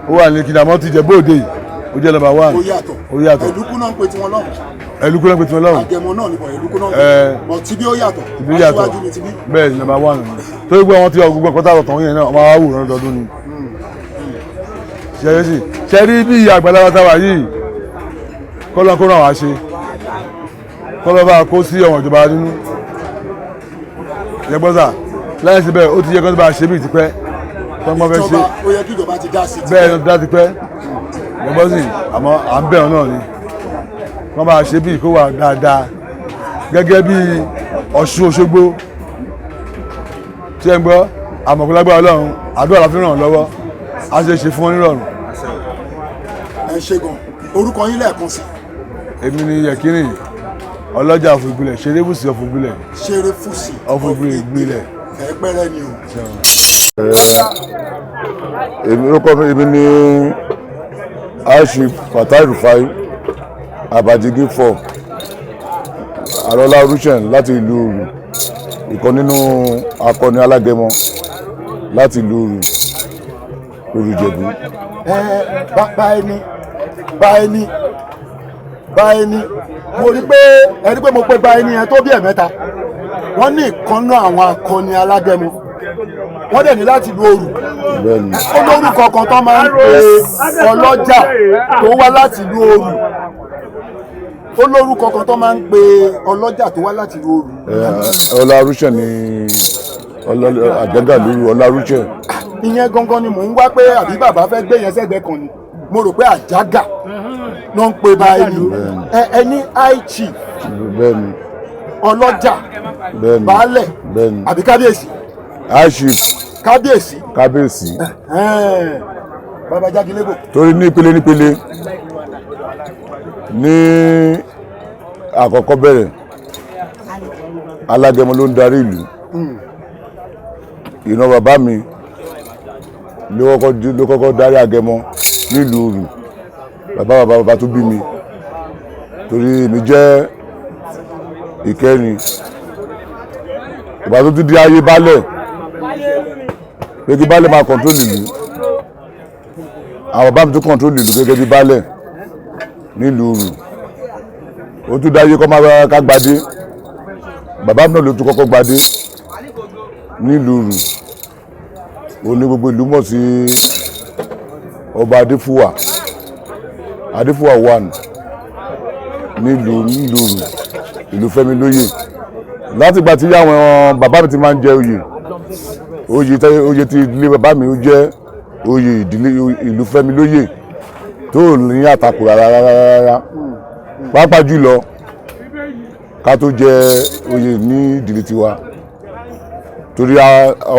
[SPEAKER 3] ó wà ní kìdàmọ́ ti Ìjẹ̀bú Òde yìí ó jẹ́ number 1 ó yàtọ̀
[SPEAKER 10] ẹ̀lúkú náà ń pe tiwọn lọ́hùn.
[SPEAKER 3] ẹ̀lúkú náà ń pe tiwọn lọ́hùn.
[SPEAKER 10] Àgẹmọ náà ni bọ̀ ẹ̀lúkú náà ń pe bọ̀ tibí ó yàtọ̀ aṣíwájú ni tibí.
[SPEAKER 3] bẹ́ẹ̀ ni number 1 tó gbé wọn tí ọgbọ́n kọ́tà ọ̀tọ̀ yẹn náà máa wù lọ́dọọdún ni. ṣe rí bí àgbàlagbà táwa yìí kọ́lọ́ kó ràn wá ṣe kọ́lọ́ bá kó sí ọ̀wọ̀n ìjọba nínú yẹgbọ́sà láyé síbẹ̀ ó ti yẹ kó tó bá ṣe bí ìtìpẹ́ tó ń gbọ́n fẹ́ ṣe
[SPEAKER 10] ó yẹ kí ìjọba ti dá sí.
[SPEAKER 3] bẹ́ẹ̀ ni dá ti pẹ́ yẹgbọ́sì àmọ́ à ń bẹ̀rù náà ni wọ́n bá ṣe bí ìkó wà dáadáa gẹ́gẹ́ bí Ọ̀ṣun Òṣogbo tí ẹ ń gbọ́ àmọ̀kúlágbára Ọlọ́run àdúrà la fi ràn lọ́wọ́ a ṣe ṣe fún wọn nírọ̀rùn.
[SPEAKER 10] ẹ ṣe gan orúkọ yín lẹ́ẹ̀kan sí.
[SPEAKER 3] èmi ni Yẹkínì ọlọ́jà ọ̀fọ̀ ìgbìlẹ̀ Ṣeréfùsì ọ̀fọ̀ ìgbìlẹ̀.
[SPEAKER 10] Ṣeréfùsì
[SPEAKER 3] ọ̀fọ̀ ìgbìlẹ̀.
[SPEAKER 10] ẹ̀ẹ́pẹ́rẹ́ ni o.
[SPEAKER 4] èmi ni Aishif Fatai Rufai Abajigi 4 Arọ́lá Olúṣẹ̀n láti ìlú Òru ìkan nínú akọni Alágẹmọ láti ìlú Òru Ìjẹ̀bú.
[SPEAKER 10] báyìí mo rí pé ẹni pé mo pe báyìí yẹn tó bí ẹ̀mẹ́ta wọ́n ní ìkànnà àwọn akọni Alágẹmọ wọ́n dẹ̀ ní láti lu Òru ó lórúkọ kan tó máa ń pe ọlọ́jà tó wá láti lu Òru ó lórúkọ kan tó máa ń pe ọlọ́jà tó wá láti lu Òru.
[SPEAKER 4] Ọlá Olúṣẹ̀n ni Àjàgàlú Ọlá Olúṣẹ̀n.
[SPEAKER 10] ìyẹn gangan ni mò ń wá pé àbí bàbá fẹ́ gbé yẹn sẹ́gbẹ̀ẹ́ kan ni mo rò pé Àjàgà ló ń pe báyìí ẹni high chief ọlọ́jà baálẹ̀ àbí kábíyèsí.
[SPEAKER 4] high chief kábíyèsí.
[SPEAKER 10] bàbá Jágilégbò.
[SPEAKER 4] torí ní ìpele ní àkọ́kọ́ bẹ̀rẹ̀ Alágẹmọ ló ń darí ìlú ìran bàbá mi ló kọ́kọ́ darí Àgẹmọ nílùú Òru bàbá tó bí mi torí èmi jẹ́ ìkẹrin bàbá tó ti di ayé balẹ̀ pé kí baálẹ̀ máa kọ̀ntrólì ìlú àwọn bàbá mi tún kọ̀ntrólì ìlú gẹ́gẹ́ bí baálẹ̀ nílùú Òru ó tún dáyé kọ́ máa ká gbadé bàbá mi náà ló tún kọ́kọ́ gbadé nílùú Òru ó ní gbogbo ìlú mọ̀ sí ọba Adéfúwà 1 nílùú Òru ìlú Fẹ́mi lóyè láti ìgbà tí àwọn bàbá mi ti máa ń jẹ oyè tí ilé bàbá mi ó jẹ́ oyè ìdílé ìlú Fẹ́mi lóyè tó ní àtakò rárá pàápàá jùlọ ká tó jẹ oyè ní ìdílé tiwa torí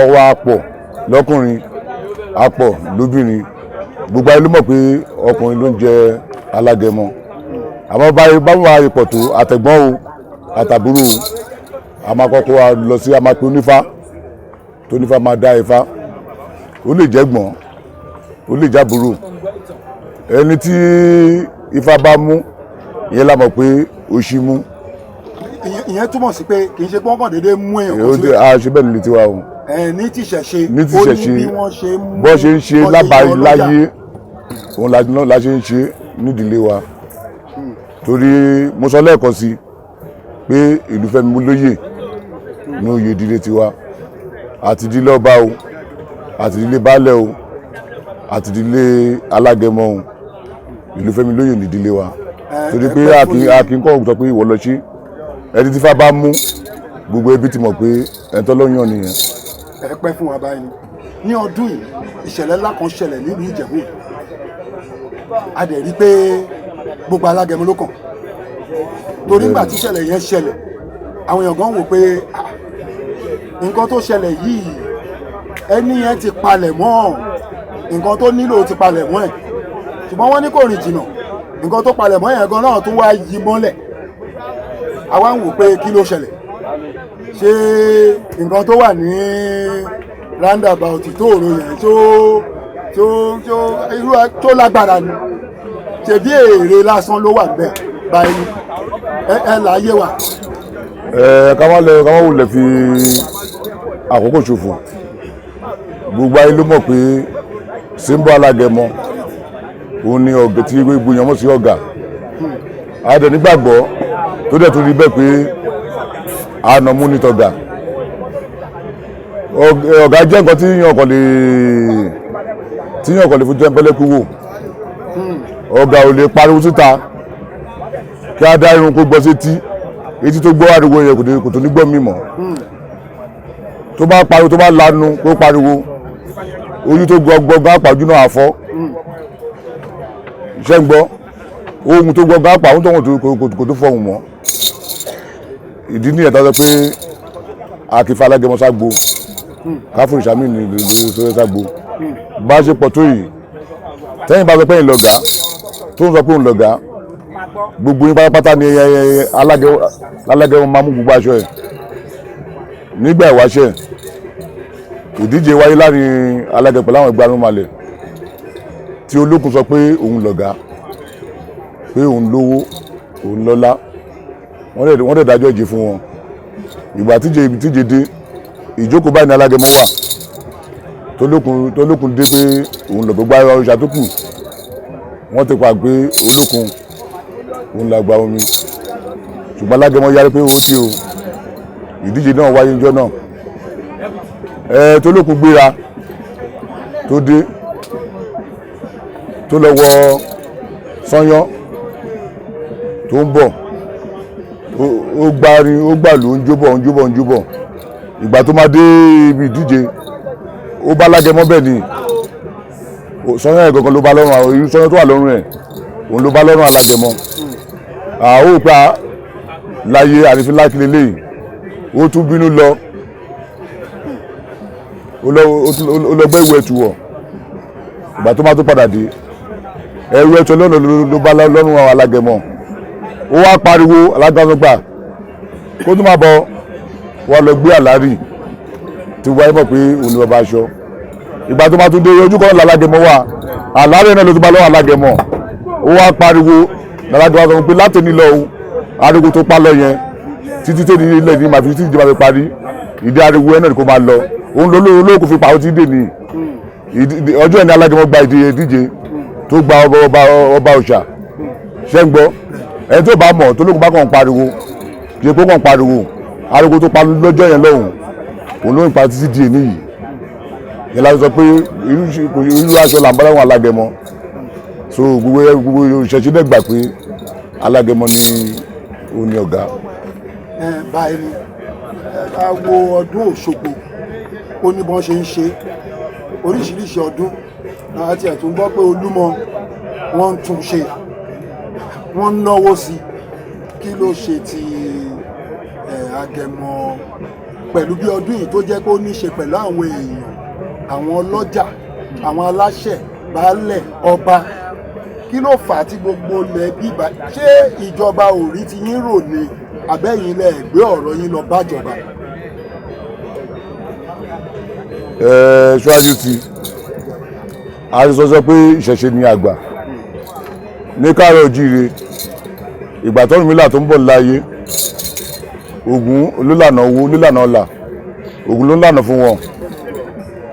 [SPEAKER 4] ọwọ́ apọ̀ lọ́kùnrin apọ̀ lóbìnrin gbogbo ayé ló mọ̀ pé ọkùnrin ló ń jẹ alágẹmọ àmọ́ báwo wá ipò tó àtẹ̀gbọ́n o àtàbúrò o a máa kọ́kọ́ wa lọ sí a máa pe onífá tó nífá máa dá ifá ó lè jẹ́gbọ́n ó lè jábúrò ẹni tí ifá bá mú ìyẹn la mọ̀ pé òṣì mú.
[SPEAKER 10] ìyẹn túmọ̀ sí pé kì í ṣe pọ́nkàn déédéé mú èèyàn
[SPEAKER 4] kó sí. a ṣe bẹ́ẹ̀ nílé tiwa o.
[SPEAKER 10] ní tìṣẹ̀ṣe
[SPEAKER 4] ní tìṣẹ̀ṣe bọ́ ṣe ń ṣe láyé òun la ṣe ń ṣe nídìílé wa torí mo sọ lẹ́ẹ̀kan sí pé ìlú Fẹ́mi lóyè ní oyè ìdílé tiwa àti ìdílé ọba o àti ìdílé baálẹ̀ o àti ìdílé alágẹmọ o ìlú Fẹ́mi lóyè ní ìdílé wa torí pé a kì í kọ́ sọ pé ìwọ lọ sí ẹni tí fá bá mú gbogbo ẹbí ti mọ̀ pé ẹni tó lọ́yàn nìyẹn.
[SPEAKER 10] ẹ pẹ́ fún wa báyìí ní ọdún yìí ìṣẹ̀lẹ̀ ńlá kan ṣẹlẹ̀ nílùú Ìjẹ̀bú a dẹ̀ rí pé gbogbo alágẹmọ ló kàn torí nígbà tí ìṣẹ̀lẹ̀ yẹn ṣẹlẹ̀ àwọn èèyàn gan wò pé nǹkan tó ṣẹlẹ̀ yìí ẹni yẹn ti palẹ̀ mọ́ nǹkan tó nílò ti palẹ̀ mọ́ ẹ̀ ṣùgbọ́n wọ́n ní kò rìn jìnnà nǹkan tó palẹ̀ mọ́ yẹn gan náà tún wá yí mọ́lẹ̀ àwa ń wò pé kí ló ṣẹlẹ̀ ṣé nǹkan tó wà ní roundabout tóòrò yẹn tó lágbára ni ṣebí èrè lásán ló wà bẹ́ẹ̀ báyìí ẹ láyé wa.
[SPEAKER 4] ká má wulẹ̀ fi àkókò ṣòfò gbogbo ayé ló mọ̀ pé símbọ́ alágẹmọ òun ni ọ̀gá tí gbogbo èèyàn mọ̀ sí ọ̀gá àádọ́ nígbàgbọ́ tó dẹ̀ tó rí bẹ́ẹ̀ pé àna mú ní tọ̀gà ọ̀gá jẹ́ nǹkan tí yàn kàn lè fojú ẹ̀ńpẹ́lẹ́kú wò ọ̀gá ò lè pariwo síta kí á dá irun kó gbọ́ sétí etí tó gbọ́ ariwo yẹn kò tó ní gbọ́ mímọ́ tó bá pariwo tó bá lanu kó pariwo ojú tó gbọ́gbọ́ àpàjù náà àfọ́ iṣẹ́ ń gbọ́ ohun tó gbọ́gbọ́ àpàjù tó kò tó fọhùn mọ́ ìdí ní ẹ̀ta sọ pé àkìfà alágẹmọ ságbo káfíń ìṣàmì ní ìlú ságbo bá ṣe pọ̀ tó yìí tẹ́yìn bá sọ pé ìlọ̀gá tó ń sọ pé òun lọ̀gá gbogbo yín pátápátá ni alágẹmọ máa mú gbogbo aṣọ ẹ̀ nígbà ìwáṣẹ̀ ìdíje wáyé láàrin alágẹmọ pẹ̀lú àwọn ẹgbẹ́ arúnmalẹ̀ tí olókùn sọ pé òun lọ̀gá pé òun lówó òun lọ́lá wọ́n dẹ̀ dájọ́ ìjì fún wọn ìgbà tíje dé ìjókòó báyìí ní alágẹmọ wà tólókun dé pé òun lọ gbogbo ara ọ̀ṣà tó kù wọ́n ti pa pé olókun òun la gba omi ṣùgbọ́n alágẹmọ yarí pé ó ti o ìdíje náà wáyé níjọ́ náà tólókun gbéra tó dé tó lọ wọ sányán tó ń bọ̀ ó gbárin ó gbàlù ń jóbọ̀ ìgbà tó máa dé ibi ìdíje ó bá alágẹmọ bẹ́ẹ̀ ni sọ́yán ẹ̀ gangan ló bá lọ́rùn àwọn irú sọ́yán tó wà lọ́rùn ẹ̀ òun ló bá lọ́rùn alágẹmọ àwọn òpá láyé àrífín lákìlẹ̀ lẹ́yìn ó tún bínú lọ ó lọ gbé ìwé ẹ̀tù wọ̀ ìgbà tó máa tó padà dé ẹrù ẹ̀tù lọ́nà ló bá lọ́rùn àwọn alágẹmọ ó wá pariwo alágbàmọ́ gbà kó tó máa bọ̀ wọ́n lọ gbé àlárì tí wáyé mọ̀ pé òun ni bàbá aṣọ ìgbà tó máa tún dé ojú kan lálágẹmọ wà àlárì náà ló tún bá lọ́wọ́ alágẹmọ ó wá pariwo lálágẹmọ sọ pé láti nílò ohun ariwo tó pa lọ yẹn títí tẹ́ ní ilẹ̀ ní màfi títí ìjọba fi parí ìdí ariwo ẹ̀ náà ni kò máa lọ òun ló lóòkù fi pa ó ti dè ní ọjọ́ ẹni alágẹmọ gba ìdíje tó gba ọba òòṣà ṣẹ́ ń gbọ́ ẹni tó bá mọ̀ tó lókun bá kàn pariwo kì í pé kàn pariwo ariwo tó pa lọ́jọ́ yẹn lọ́hùn òun ló ń pa títí di èní yìí yẹn láti sọ pé irú aṣọ là ń bá láwọn alágẹmọ so gbogbo ìṣẹ̀ṣẹ̀ náà gbà pé alágẹmọ ni ó ní ọ̀gá.
[SPEAKER 10] báyìí ni ká wo ọdún Òṣogbo ó ní bọ́n ṣe ń ṣe oríṣiríṣi ọdún àti ẹ̀tún gbọ́ pé Olúmọ wọ́n ń tún ṣe wọ́n ń náwó sí kí ló ṣe ti Agẹmọ pẹ̀lú bí ọdún yìí tó jẹ́ pé ó ní ṣe pẹ̀lú àwọn èèyàn àwọn ọlọ́jà àwọn aláṣẹ baálẹ̀ ọba kí ló fà á tí gbogbo ilẹ̀ bíbá ṣé ìjọba ò rí ti yín rò ní abẹ́yìn ilẹ̀ ẹ̀gbẹ́ ọ̀rọ̀ yín lọ bájọba.
[SPEAKER 4] ṣáájú ti a ti sọ pé ìṣẹ̀ṣe ni àgbà ní káàárọ̀ oòjíire ìgbà t'Ọ̀rúnmìlà tó ń bọ̀ láyé Ògún ló lànà owó ló lànà ọlà Ògún ló ń lànà fún wọn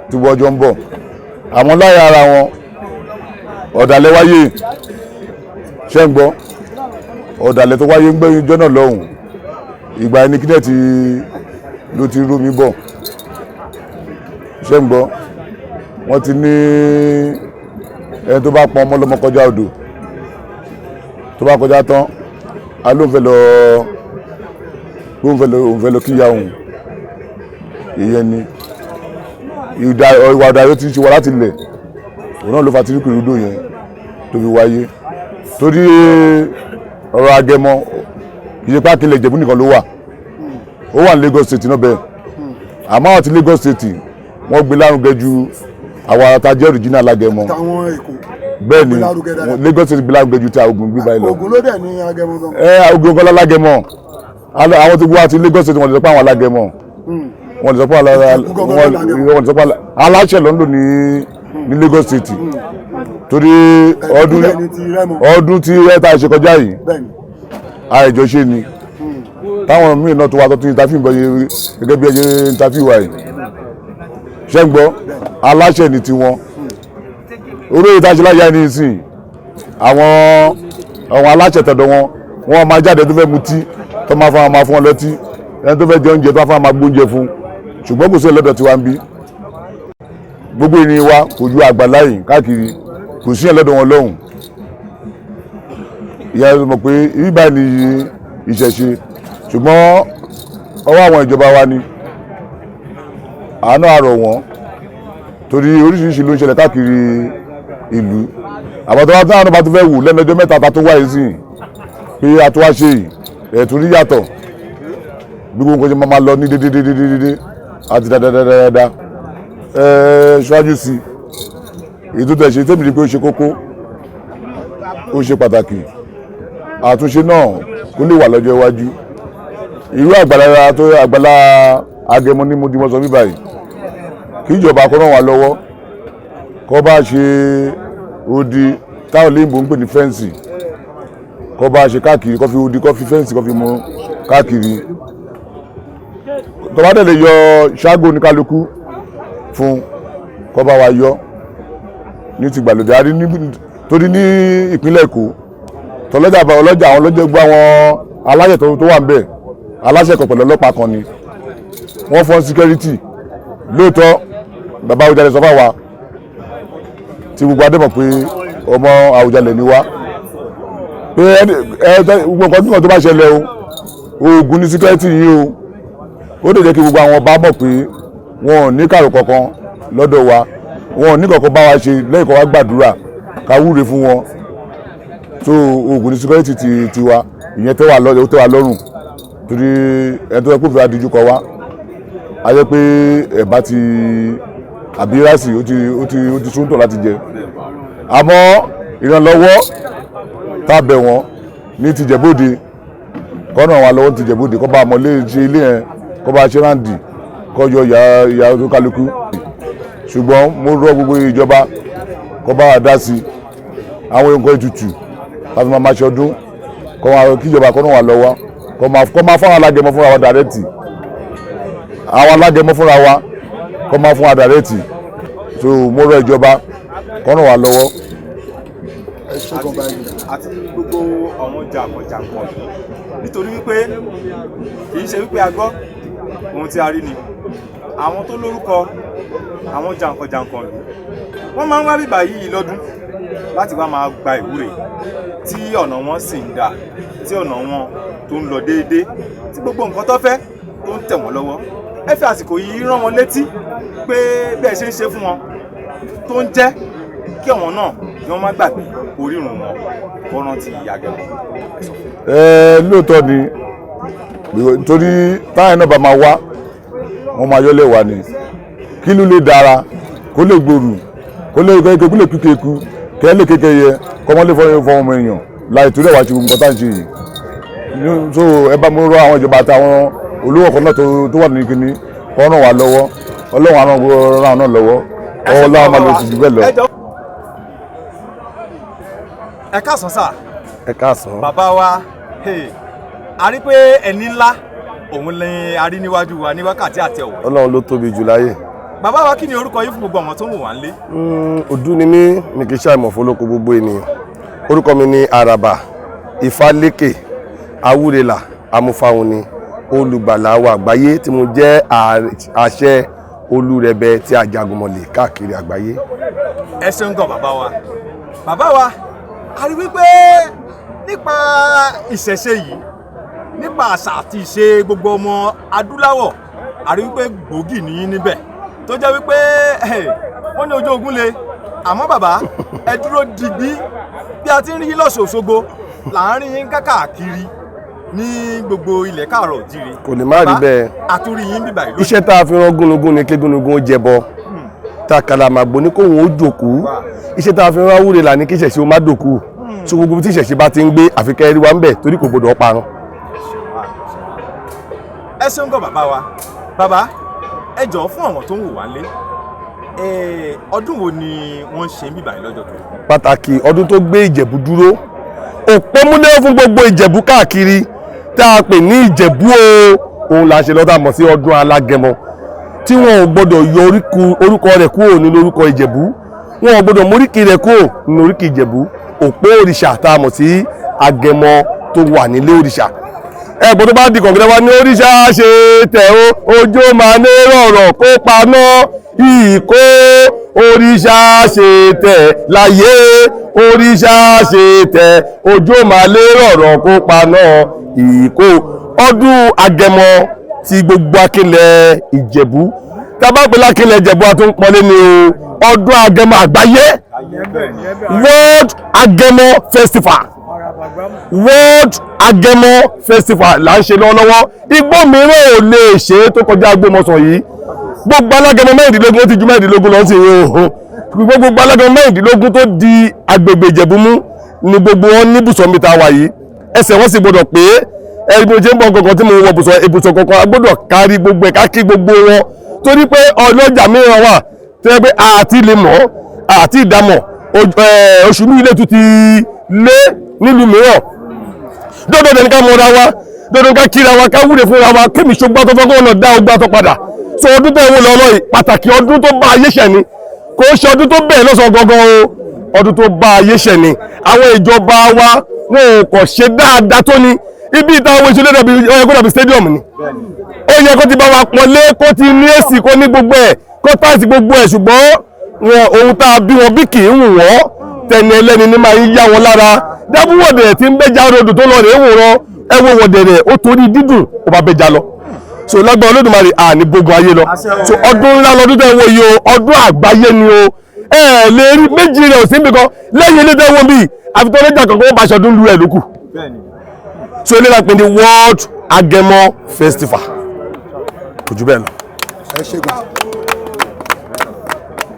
[SPEAKER 4] tí wọ́n jọ ń bọ̀ àwọn láyé ara wọn ọ̀dàlẹ̀ wáyé ṣẹ́ ń gbọ́ ọ̀dàlẹ̀ tó wáyé ń gbé jọ́nà lọ́hùn ìgbà ẹni kílẹ̀ tí ló ti rómi bọ̀ ṣẹ́ ń gbọ́ wọ́n ti ní ẹni tó bá pọn ọmọ lọ́mọ kọjá odò tó bá kọjá tán a ló ń fẹ́ lọ kíyà òun ìyẹn ni ìwà ọ̀dàlẹ̀ ti ń ṣe wá láti ilẹ̀ òun náà ló fa tìrìkì rúdò yẹn tó fi wáyé torí ọ̀rọ̀ Agẹmọ ìṣepá kílẹ̀ Ìjẹ̀bú nìkan ló wà ó wà ní Lagos State náà bẹ́ẹ̀ àmọ́ àwọn ti Lagos State wọ́n gbé lárugẹ ju àwọn àtàjẹ́ original Alágẹmọ bẹ́ẹ̀ ni Lagos State gbé lárugẹ ju ti Ògùn gbé báyìí lọ.
[SPEAKER 10] Ògùn ló dẹ̀ ní Agẹmọ gan.
[SPEAKER 4] Ògùn gan l'Alágẹmọ àwọn ti wá ti Lagos State wọ́n lè sọ pé àwọn Alágẹmọ wọ́n lè sọ pé aláṣẹ ló ń lò ní Lagos State torí ọdún tí ẹ̀ta ṣe kọjá yìí àìjọ ṣe ni táwọn míì náà tó wá tó tún ìtafí ìbọn gẹ́gẹ́ bí ẹyẹ ìtafí wà yìí ṣẹ́ ń gbọ́ aláṣẹ ní tiwọn orí ìtaṣe láyà ní ìsìn àwọn aláṣẹ tọ̀dọ̀ wọn máa jáde tó fẹ́ mutí tó máa fún wọn lọ́tí ẹni tó fẹ́ jẹ oúnjẹ tó máa fún wọn máa gbóúnjẹ fún ṣùgbọ́n kò sí ẹlọ́dọ̀ tí wá ń bí gbogbo ènìyàn wa kò ju àgbàláyìn káàkiri kò sí ẹlọ́dọ̀ wọn lọ́hùn ìyá ẹ mọ̀ pé ibà ni ìṣẹ̀ṣe ṣùgbọ́n ọwọ́ àwọn ìjọba wa ni àánú àrọ̀ wọn torí oríṣiríṣi ló ń ṣẹlẹ̀ káàkiri ìlú àbọ̀tọ́ táwọn bá tó fẹ́ wù lẹ́nu ọjọ́ mẹ́ta tó wáyé sí pé a tó wá ṣe yìí ẹ̀tún rí yàtọ̀ bí gbogbo nǹkan ṣe máa lọ ní dédédédédé àti dáadáa ṣáájú sí èyí tó tẹ̀sí tẹ́bí ni pé ó ṣe kókó ó ṣe pàtàkì àtúnṣe náà kó lè wà lọ́jọ́ iwájú irú àgbàlá Agẹmọ ní mo dimọ̀ sọ bí báyìí kí ìjọba kó ràn wá lọ́wọ́ kó bá ṣe odi táwọn olóyìnbó ń pè ní fẹ́ǹsì kó bá ṣe káàkiri kó fi odi kó fi fẹ́ǹsì kó fi mú káàkiri tó bá dẹ̀ lè yọ ṣáàgó ní kálukú fún kó bá wa yọ ní ti gbàlódé a rí torí ní ìpínlẹ̀ Èkó tọ́lọ́jà àwọn ọlọ́jọ́ gbọ́ àwọn aláṣẹ tó wà ń bẹ̀ aláṣẹ kan pẹ̀lú ọlọ́pàá kan ni wọ́n fọ́n síkẹ́rítì lóòótọ́ bàbá Àwùjalẹ̀ sọ fáwa tí gbogbo adé mọ̀ pé ọmọ Àwùjalẹ̀ ni wá pé gbogbo nǹkan tí wọ́n tó bá ṣẹlẹ̀ o oògùn ní síkẹ́rítì yìí ó lè jẹ́ kí gbogbo àwọn ọba mọ̀ pé wọn ò ní kàrò kankan lọ́dọ̀ wa wọn ò ní kankan bá wa ṣe lẹ́yìn kan wá gbàdúrà ká wúre fún wọn tó oògùn ní síkẹ́rítì ti wa ìyẹn tẹ́ wa lọ́rùn torí ẹni tó yẹ kó fi adíjú kọ wá a jẹ́ pé ẹ̀bá ti àbí ráìsì ó ti súntọ̀ láti jẹ àmọ́ ìrànlọ́wọ́ tá a bẹ̀ wọ́n ní tìjẹ̀bóde kọ́nà wa lọ́wọ́ tìjẹ̀bóde kọ́ bá a mọ̀ lé ṣe ilé yẹn kọ́ bá a ṣe ráǹdì kọ́ yọ ìyá tó kálukú ṣùgbọ́n mo rọ gbogbo ìjọba kọ́ bá a dá sí àwọn nǹkan ètùtù láti máa ṣe ọdún kí ìjọba kọ́nà wa lọ́wọ́ kọ́ máa fún àwọn alágẹmọ fúnra wa dàrẹ́tì àwọn alágẹmọ fúnra wa kọ́ máa fún wa dàrẹ́tì so mo rọ ìjọba kó ràn wá lọ́wọ́.
[SPEAKER 6] àti gbogbo àwọn jàǹkànjàǹkàn nítorí wípé kì í ṣe wípé a gbọ́ ohun tí a rí ni àwọn tó lórúkọ àwọn jàǹkànjàǹkàn lù wọ́n máa ń wá bíbà yìí lọ́dún láti wá máa gba ìwúre tí ọ̀nà wọn sì ń dà tí ọ̀nà wọn tó ń lọ déédéé tí gbogbo nǹkan tó fẹ́ tó ń tẹ̀ wọ́n lọ́wọ́ ẹ fi àsìkò yìí rán wọn létí pé bẹ́ẹ̀ ṣe ń ṣe fún wọn tó ń jẹ́ kí àwọn náà ni wọ́n má gbàgbé orírun wọn kó rántí Agẹmọ.
[SPEAKER 4] lóòótọ́ ni torí táyà náà bá máa wá wọ́n máa yọ́lẹ̀ wá ni kí ló lè dára kó lè gbòòrò kó lè kékeré kó lè kíkeku kẹ́ lè kékeré kọ́mọ́lé fọ́ ọmọ èèyàn láì torí ẹ̀wà tí gbogbo nǹkan tá à ń ṣe yìí so ẹ bá mú rọ àwọn ìjọba àtàwọn olówó kan náà tó wà ní kíní kó ràn wá lọ́wọ́ ọlọ́run àrùn ràn náà lọ́wọ́ ọlọ́run máa lọ sí jù bẹ́ẹ̀ lọ.
[SPEAKER 6] ẹ káàsán sà.
[SPEAKER 1] ẹ káàsán.
[SPEAKER 6] bàbá wa a rí pé ẹni ńlá òun ni a rí níwájú wa ní wákàtí àti ọ̀wọ̀.
[SPEAKER 1] ọlọ́run ló tóbi jù láyé.
[SPEAKER 6] bàbá wa kí ni orúkọ yín fún gbogbo àwọn tó ń wò wá nílé.
[SPEAKER 1] Òdú ni mí mi kì í ṣàìmọ̀ fọlọ́kọ gbogbo ènìyàn orúkọ mi ni Àràbà Ifálékè Awúrelà Amúfáhùnni olùgbàlà wa àgbáyé tí mo jẹ́ àṣẹ olúrẹ̀bẹ̀ tí Ajagunmọ̀lẹ̀ káàkiri àgbáyé.
[SPEAKER 6] ẹ ṣeun gan bàbá wa. bàbá wa a rí wípé nípa ìṣẹ̀ṣe yìí nípa àṣà àti ìṣe gbogbo ọmọ adúláwọ̀ a rí wípé gbòógì ní níbẹ̀ tó jẹ́ wípé wọ́n ní ojú ogun le àmọ́ bàbá ẹ dúró digbí bí a ti ń rí lọ́sọ̀ Òṣogbo láàárín yín káàkiri ní gbogbo ilẹ̀ káàrọ̀ òjíire.
[SPEAKER 1] kò lè má rí bẹ́ẹ̀.
[SPEAKER 6] àtúrí yín bíbá ìlú.
[SPEAKER 1] iṣẹ́ tá a fi rán gúnugún ni kí gúnugún ó jẹbọ tá a kàlàmàgbò ní kóhun ó jòkú iṣẹ́ tá a fi rán Awúrelà ní kí ìṣẹ̀ṣe ó má dòkú so gbogbo tí ìṣẹ̀ṣe bá ti ń gbé àfikẹ́ rí wa ń bẹ̀ torí kò gbọdọ̀ parun.
[SPEAKER 6] ẹ ṣeun gan bàbá wa. bàbá ẹ jọ̀ọ́ fún àwọn tó ń wò wá lé ọdún wo ni wọ́n ṣe ń bíbá yìí lọ́jọ́ tó.
[SPEAKER 1] pàtàkì ọdún tó gbé Ìjẹ̀bú dúró òpómúléró fún gbogbo Ìjẹ̀bú káàkiri tá a pè ní Ìjẹ̀bú òun là ń ṣe lọ́dà mọ̀ sí ọdún Alágẹmọ tí wọn ò gbọdọ̀ yọ orúkọ rẹ̀ kúrò nínú orúkọ Ìjẹ̀bú wọn ò gbọdọ̀ móríkì rẹ̀ kúrò nínú oríkì Ìjẹ̀bú òpó òrìṣà tá a mọ̀ sí Agẹmọ tó wà nílé òrìṣà ẹ̀gbọ́n tó bá di kọ̀ǹgẹ́rẹ́ wa ní òrìṣà ṣe tẹ̀ ó ojú máa ní rọ̀rọ̀ kó paná ìkó òrìṣà ṣe tẹ̀ láyé òrìṣà ṣe tẹ̀ ojú máa lé rọ̀rọ̀ kó paná ìkó ọdún Agẹmọ ti gbogbo akílẹ̀ Ìjẹ̀bú tábàpẹ́ lákílẹ̀ Ìjẹ̀bú àtúnpọ̀lé ni ọdún Agẹmọ àgbáyé World Agẹmọ Festival World Agẹmọ Festival là ń ṣe lọ́wọ́lọ́wọ́ igbó mìíràn ò lè ṣe tó kọjá Agbómọ̀ṣọ́ yìí gbogbo alágẹmọ mẹ́rìndínlógún ó ti ju mẹ́rìndínlógún lọ sí gbogbo alágẹmọ mẹ́rìndínlógún tó di agbègbè Ìjẹ̀bú mú ni gbogbo wọn ní bùsọ̀ mìta wà yìí ẹsẹ̀ wọn sì gbọdọ̀ pé ẹni mo ṣe ń bọ̀ kankan tí mo wọ ibùsọ̀ kankan a gbọdọ̀ kárí gbogbo ẹ̀ káàkiri gbogbo wọn torí pé ọlọ́jà mìíràn wà tó yẹ pé àti lè mọ̀ àti ìdámọ̀ oṣù ní ilé tún ti lé nílùú mìíràn dọ́dọ̀ dẹni ká mọ́ra wa dọ́dọ̀ ká kíra wa ká wúre fúnra wa kémi ṣogbá tó fọ́kọ́ ọ̀nà dá ogbá tó padà so ọdún tẹ́ wọ́n lọ́lọ́ yìí pàtàkì ọdún tó bá ayé ṣẹ̀ ni kò ṣe ọdún tó bẹ̀rẹ̀ lọ́sàn gangan o ọdún tó bá ayé ṣẹ̀ ni àwọn ìjọba wa wọn ò kọ̀ ṣe dáadáa tó ní ibi ìta owó ìṣẹ̀lẹ̀ dàbí ọyẹ kó dàbí stadium ni ó yẹ kó ti bá wa pọ̀nlé kó ti ní èsì kó ní gbogbo ẹ̀ kó táìsì gbogbo ẹ̀ ṣùgbọ́n wọn ohun tá a bí wọn bí kì í wù wọ́n tẹni ẹlẹ́ni ní máa ń yá wọn lára dábúwọ̀dẹ̀ tí ń bẹ́jà rodò tó lọ rèé wòran ẹwọ́ wọ̀dẹ̀rẹ̀ ó torí dídùn ó bá bẹ́jà lọ so lágbára Olódùmarè àní gbogbo ayé lọ so ọdún ńlá lọ́dún tẹ́ wọ́n yìí o ọdún àgbáyé ni o lè rí méjì rẹ̀ ò sí nìkan lẹ́yìn ilé tẹ́ wọ́n bíi àfitọ́ lẹ́jà kankan wọ́n bá aṣọ́dún lu ẹ̀ lókù so ilé lápẹ́ ní World Agẹmọ Festival kò jù bẹ́ẹ̀ lọ.
[SPEAKER 10] ẹ ṣe gbà.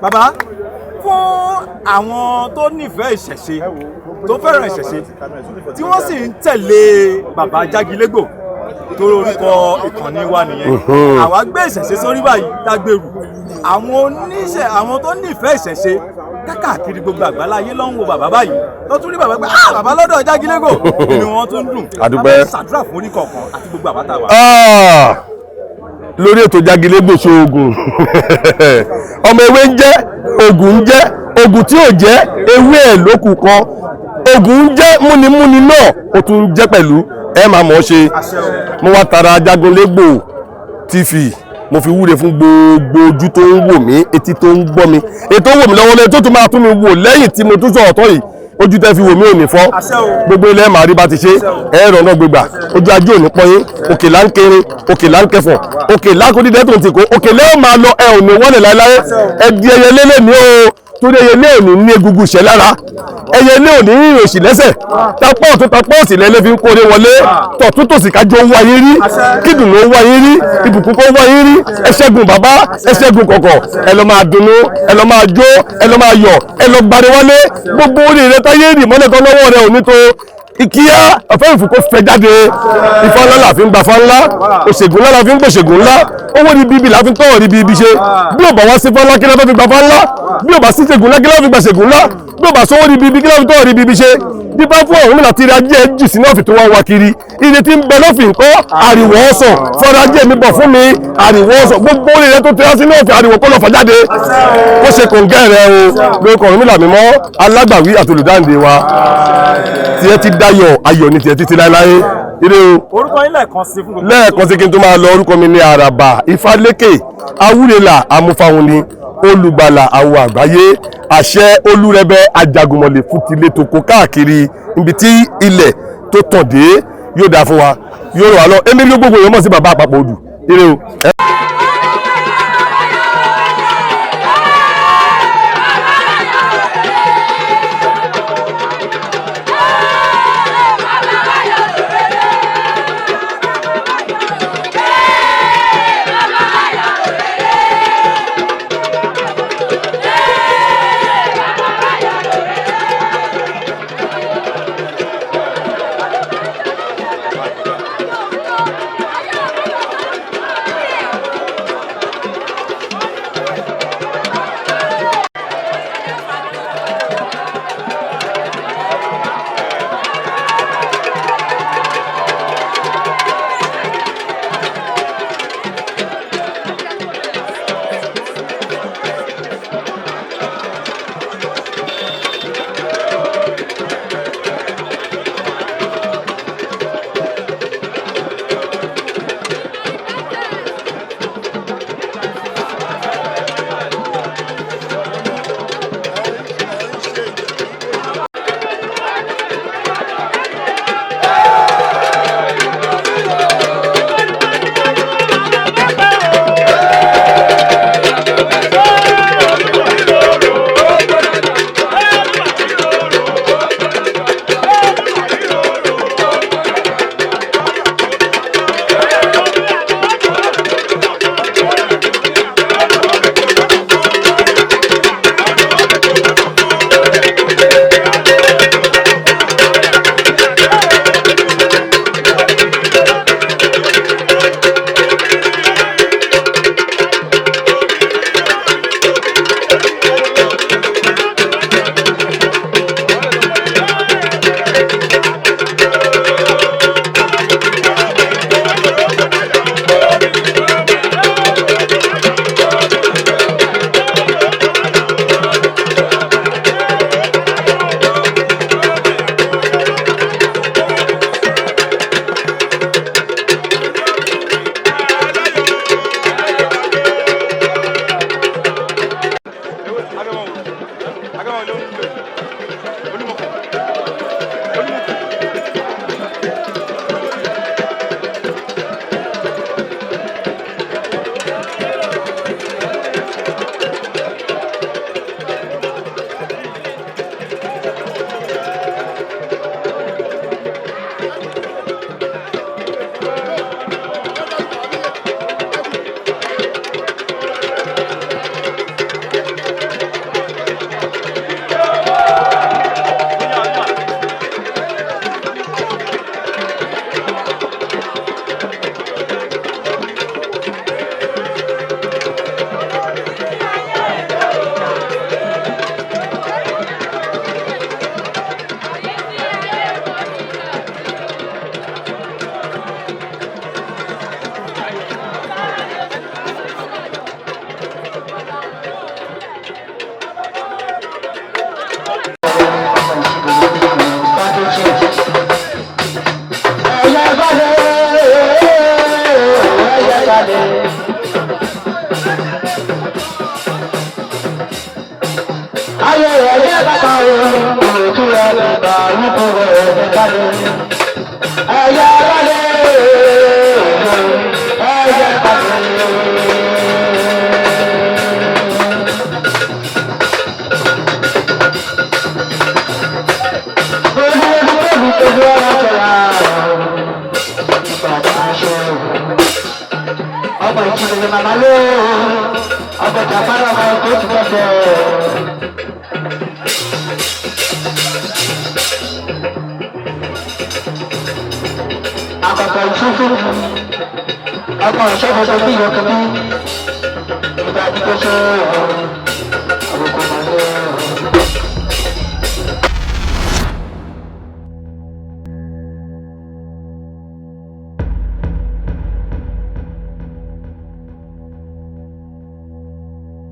[SPEAKER 6] bàbá fún àwọn tó nífẹ̀ẹ́ ìṣẹ̀ṣe tó fẹ́ràn ìṣẹ̀ṣe tí wọ́n sì ń tẹ̀lé bàbá Jágilégbò tó orúkọ ìkànnì wa nìyẹn àwa gbé ìṣẹ̀ṣe sórí báyìí dágbèrú àwọn tó nífẹ̀ẹ́ ìṣẹ̀ṣe káàkiri gbogbo àgbáláyé ló ń wo bàbá báyìí tó tún rí bàbá pé bàbá lọ́dọ̀ Jágilégbò ni wọ́n tún dùn
[SPEAKER 1] àdúpẹ́
[SPEAKER 6] ṣàdúrà fún orí kọ̀ọ̀kan àti gbogbo àbátà wa.
[SPEAKER 1] lórí ètò Jágilégbò ṣoògùn ọmọ ewé ń jẹ́ ogun ń jẹ́ ogun tí ò jẹ́ ewé ẹ̀ lókù kan ogun ń jẹ́ múnimúni náà ó tún ń jẹ́ pẹ̀lú ẹ máa mọ̀ ọ́ ṣe mo wá tara Ajagunlégbò TV mo fi wúre fún gbogbo ojú tó ń wò mí etí tó ń gbọ́ mi ètò wò mí lọ́wọ́ lẹ́yìn tó tún máa tún mi wò lẹ́yìn tí mo tún sọ̀rọ̀ tọ́ yìí ojú tẹ́ fi wò mí ò ní fọ́ gbogbo ilẹ̀ màá rí bá ti ṣe ẹ̀rọ náà gbégbà ojú ajé ò ní pọ́yín òkè là ń kẹrin òkè là ń kẹfọ̀n òkè lákòdídẹ́ tó ń ti kó òkè lẹ́yìn máa lọ ẹ ò ní wọ́lẹ̀ láéláé ẹ di ẹyẹ lélẹ̀ ní o torí ẹyẹlé ò ní ní egungun ìṣẹ́ lára ẹyẹlé ò ní rìn òsì lẹ́sẹ̀ tapọ́ ọ̀tún tapọ́ òsì lẹ́lẹ́ fi ń kórè wọlé tọ̀tún tòsì kájọ ń wáyé rí kídùn ló ń wáyé rí ìbùkún kó wáyé rí ẹṣẹ́gun bàbá ẹṣẹ́gun kọ̀kọ̀ ẹ lọ máa dunnú ẹ lọ máa jó ẹ lọ máa yọ̀ ẹ lọ gbari wálé gbogbo orí rẹ táyé rì mọ́lẹ̀ tán lọ́wọ́ rẹ ò ní tó ìkíyà ọ̀fẹ́ ìfúkó fẹ́ jáde ifá ńlá la fi ń gbafá ńlá òṣègùn ńlá la fi ń gbòṣègùn ńlá owó ní bíbí la fi ń tọ́wọ̀ ní bíbí ṣe bí ò bá wá sí fọ́nlá kí ló fi gbafá ńlá bí ò bá sí ṣègùn ńlá kí ló fi gbàṣègùn ńlá bí ò bá sọ́wọ́ ní bíbí kí ló fi tọ́wọ̀ ní bíbí ṣe dípá fún ọ̀hún láti rí ajé jù sí náà fi tó wá wá kiri ire tí ń bẹ lọ́fìn kọ́ àríwọ̀ ọ̀sán fọ́nrán ajé mi bọ̀ fún mi àríwọ̀ ọ̀sán gbogbo orí rẹ tó tẹ́ sí náà fi àríwọ̀ kọ́ lọ fà jáde ó ṣe kòǹgẹ́ rẹ o lórúkọ Ọ̀rúnmìlà mímọ́ alágbàwí àti olùdáǹdè wa tiẹ̀ ti dayọ̀ ayọ̀ ní tiẹ̀ títí láéláé ire o.
[SPEAKER 6] orúkọ yín lẹ́ẹ̀kan sí fún gbogbo.
[SPEAKER 1] lẹ́ẹ̀kan sí kí n tó máa lọ orúkọ mi ní Àràbà Ifálékè Awúrelà Amúfáhun ni olùgbàlà àwọn àgbáyé àṣẹ Olúrẹ̀bẹ̀ Ajagunmọ̀lẹ̀ fútilé toko káàkiri ibi tí ilẹ̀ tó tàn dé yóò dáa fún wa yóò rọ̀ wá lọ èmi ní gbogbo èèyàn mọ̀ sí bàbá àpapọ̀ odù ire o.
[SPEAKER 11] ayé rẹ̀ yẹ bàtà o òtú rẹ̀ lè bá rúkú rẹ̀ jáde ẹ̀yà lálẹ́ ẹ̀yẹ pàdé. Ọmọ ìkìlẹ̀ màmá ló ọmọ ìjàpára ọmọ tó ti tẹ̀sẹ̀. Àkọ́kọ́ ìṣúfún ọmọ ìṣẹ́fọ́sọ bí ìyọkùnrin ìgbà tí kò ṣe é.